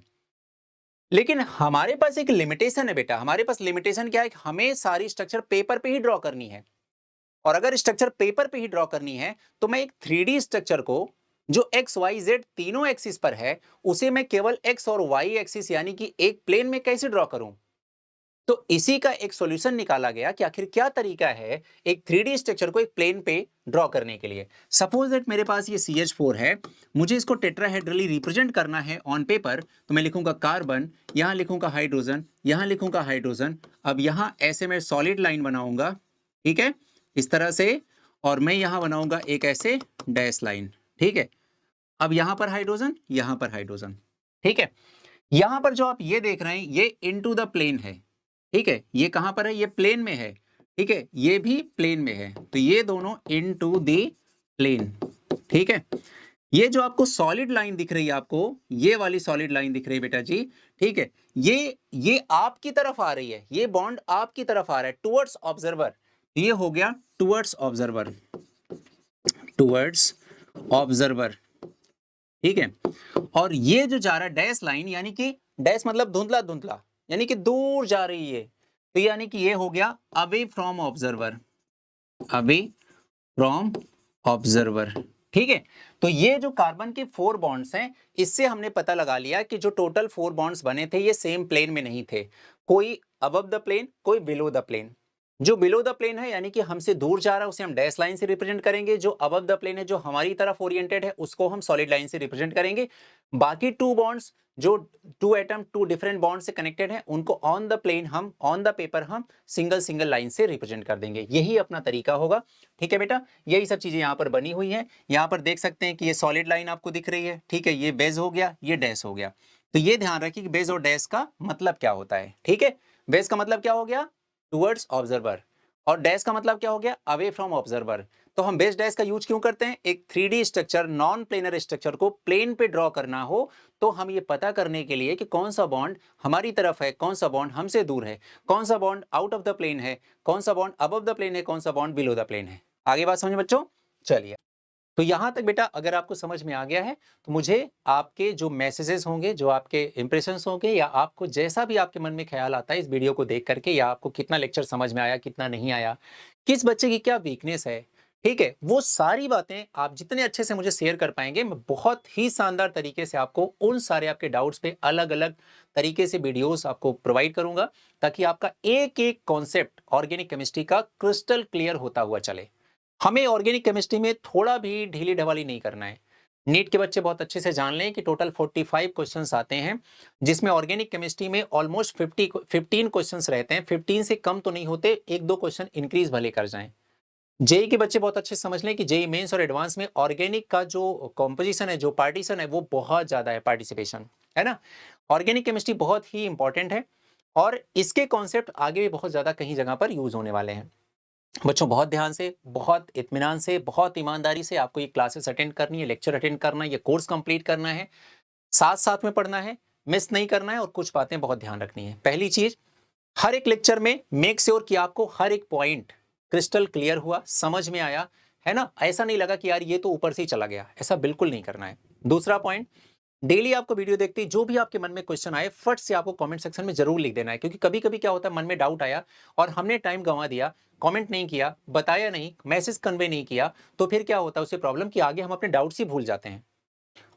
लेकिन हमारे पास एक लिमिटेशन है बेटा, हमारे पास लिमिटेशन क्या है? हमें सारी स्ट्रक्चर पेपर पे ही ड्रॉ करनी है, और अगर स्ट्रक्चर पेपर पे ही ड्रॉ करनी है तो मैं एक 3D स्ट्रक्चर को जो XYZ तीनों एक्सिस पर है उसे मैं केवल X और Y एक्सिस यानी कि एक प्लेन में कैसे ड्रॉ करूं? तो इसी का एक सॉल्यूशन निकाला गया कि आखिर क्या तरीका है एक 3D स्ट्रक्चर को एक प्लेन पे ड्रॉ करने के लिए। सपोज दैट मेरे पास ये CH4 है, मुझे इसको टेट्राहेड्रली रिप्रेजेंट करना है ऑन पेपर, तो मैं लिखूंगा कार्बन, यहां लिखूंगा हाइड्रोजन, यहां लिखूंगा हाइड्रोजन। अब यहां ऐसे मैं सॉलिड लाइन बनाऊंगा, ठीक है, इस तरह से, और मैं यहां बनाऊंगा एक ऐसे डैश लाइन। ठीक है, अब यहां पर हाइड्रोजन, यहां पर हाइड्रोजन। ठीक है, यहां पर जो आप ये देख रहे हैं ये इनटू द प्लेन है। ठीक है, ये कहां पर है? ये प्लेन में है। ठीक है, ये भी प्लेन में है, तो ये दोनों इनटू द प्लेन। ठीक है, ये जो आपको सॉलिड लाइन दिख रही है, आपको ये वाली सॉलिड लाइन दिख रही है बेटा जी, ठीक है, ये आपकी तरफ आ रही है, ये बॉन्ड आपकी तरफ आ रहा है टुवर्ड्स ऑब्जर्वर। ये हो गया टुवर्ड्स ऑब्जर्वर, टुवर्ड्स ऑब्जर्वर। ठीक है, और ये जो जा रहा है डैश लाइन, यानी कि डैश मतलब धुंधला धुंधला, यानी कि दूर जा रही है, तो यानी कि ये हो गया away from observer, away from observer. ठीक है, तो ये जो कार्बन के 4 बॉन्ड्स हैं, इससे हमने पता लगा लिया कि जो टोटल 4 बॉन्ड्स बने थे ये सेम प्लेन में नहीं थे, कोई अबव द प्लेन, कोई बिलो द प्लेन। जो बिलो द प्लेन है यानी कि हमसे दूर जा रहा है उसे हम डैश लाइन से रिप्रेजेंट करेंगे, जो अबव द प्लेन है जो हमारी तरफ ओरिएंटेड है उसको हम सॉलिड लाइन से रिप्रेजेंट करेंगे। बाकी टू बॉन्ड्स जो two atom two different bond से कनेक्टेड है उनको ऑन द प्लेन हम ऑन द पेपर हम सिंगल सिंगल लाइन से रिप्रेजेंट कर देंगे। यही अपना तरीका होगा। ठीक है बेटा, यही सब चीजें यहाँ पर बनी हुई है। यहाँ पर देख सकते हैं कि ये सॉलिड लाइन आपको दिख रही है। ठीक है, ये बेस हो गया, ये डैश हो गया। तो ये ध्यान रखिए कि बेस और डैश का मतलब क्या होता है। ठीक है, बेस का मतलब क्या हो गया, टुवर्ड्स ऑब्जर्वर, और डैश का मतलब क्या हो गया, अवे फ्रॉम ऑब्जर्वर। तो हम बेस डैश का यूज क्यों करते हैं, एक 3D structure non planar structure को प्लेन पे ड्रॉ करना हो तो हम ये पता करने के लिए कि कौन सा बॉन्ड हमारी तरफ है, कौन सा बॉन्ड हमसे दूर है, कौन सा bond out of the plane है, कौन सा बॉन्ड अबव द प्लेन है, कौन सा बॉन्ड बिलो द प्लेन है। आगे बात समझ बच्चों। चलिए, तो यहां तक बेटा अगर आपको समझ में आ गया है तो मुझे आपके जो मैसेजेस होंगे, जो आपके इंप्रेशंस होंगे, या आपको जैसा भी आपके मन में ख्याल आता है इस वीडियो को देख करके, या आपको कितना लेक्चर समझ में आया, कितना नहीं आया, किस बच्चे की क्या वीकनेस है, ठीक है, वो सारी बातें आप जितने अच्छे से मुझे शेयर कर पाएंगे मैं बहुत ही शानदार तरीके से आपको उन सारे आपके डाउट्स पे अलग अलग तरीके से वीडियोस आपको प्रोवाइड करूंगा, ताकि आपका एक एक कॉन्सेप्ट ऑर्गेनिक केमिस्ट्री का क्रिस्टल क्लियर होता हुआ चले। हमें ऑर्गेनिक केमिस्ट्री में थोड़ा भी ढीली ढवाली नहीं करना है। नीट के बच्चे बहुत अच्छे से जान लें कि टोटल 45 क्वेश्चंस आते हैं, जिसमें ऑर्गेनिक केमिस्ट्री में ऑलमोस्ट 15 क्वेश्चंस रहते हैं। 15 से कम तो नहीं होते, एक दो क्वेश्चन इंक्रीज भले कर जाएं। जेई के बच्चे बहुत अच्छे से समझ लें कि जेई मेंस और एडवांस में ऑर्गेनिक का जो कॉम्पोजिशन है, जो पार्टीशन है, वो बहुत ज्यादा है, पार्टिसिपेशन है ना। ऑर्गेनिक केमिस्ट्री बहुत ही इंपॉर्टेंट है और इसके कॉन्सेप्ट आगे भी बहुत ज्यादा कहीं जगह पर यूज होने वाले हैं। बच्चों बहुत ध्यान से, बहुत इत्मीनान से, बहुत ईमानदारी से आपको ये क्लासेस अटेंड करनी है, लेक्चर अटेंड करना है, ये कोर्स कंप्लीट करना है, साथ साथ में पढ़ना है, मिस नहीं करना है, और कुछ बातें बहुत ध्यान रखनी है। पहली चीज, हर एक लेक्चर में मेक श्योर कि आपको हर एक पॉइंट क्रिस्टल क्लियर हुआ, समझ में आया, है ना। ऐसा नहीं लगा कि यार ये तो ऊपर से ही चला गया, ऐसा बिल्कुल नहीं करना है। दूसरा पॉइंट, डेली आपको वीडियो देखते ही जो भी आपके मन में क्वेश्चन आए फट से आपको कमेंट सेक्शन में जरूर लिख देना है, क्योंकि कभी कभी क्या होता है मन में डाउट आया और हमने टाइम गंवा दिया, कमेंट नहीं किया, बताया नहीं, मैसेज कन्वे नहीं किया, तो फिर क्या होता है उससे प्रॉब्लम कि आगे हम अपने डाउट्स ही भूल जाते हैं।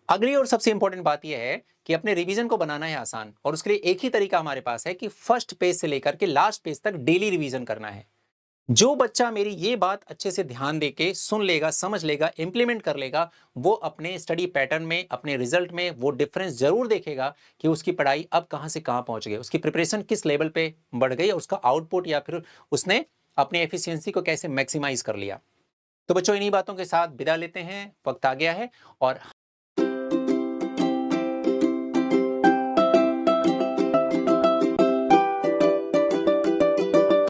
अगली और सबसे इंपॉर्टेंट बात यह है कि अपने रिवीजन को बनाना है आसान, और उसके लिए एक ही तरीका हमारे पास है कि फर्स्ट पेज से लेकर के लास्ट पेज तक डेली रिवीजन करना है। जो बच्चा मेरी ये बात अच्छे से ध्यान देके सुन लेगा, समझ लेगा, इंप्लीमेंट कर लेगा, वो अपने स्टडी पैटर्न में, अपने रिजल्ट में वो डिफरेंस जरूर देखेगा कि उसकी पढ़ाई अब कहां से कहां पहुंच गई, उसकी प्रिपरेशन किस लेवल पे बढ़ गई, और उसका आउटपुट या फिर उसने अपनी एफिशिएंसी को कैसे मैक्सिमाइज कर लिया। तो बच्चों इन्हीं बातों के साथ विदा लेते हैं, वक्त आ गया है, और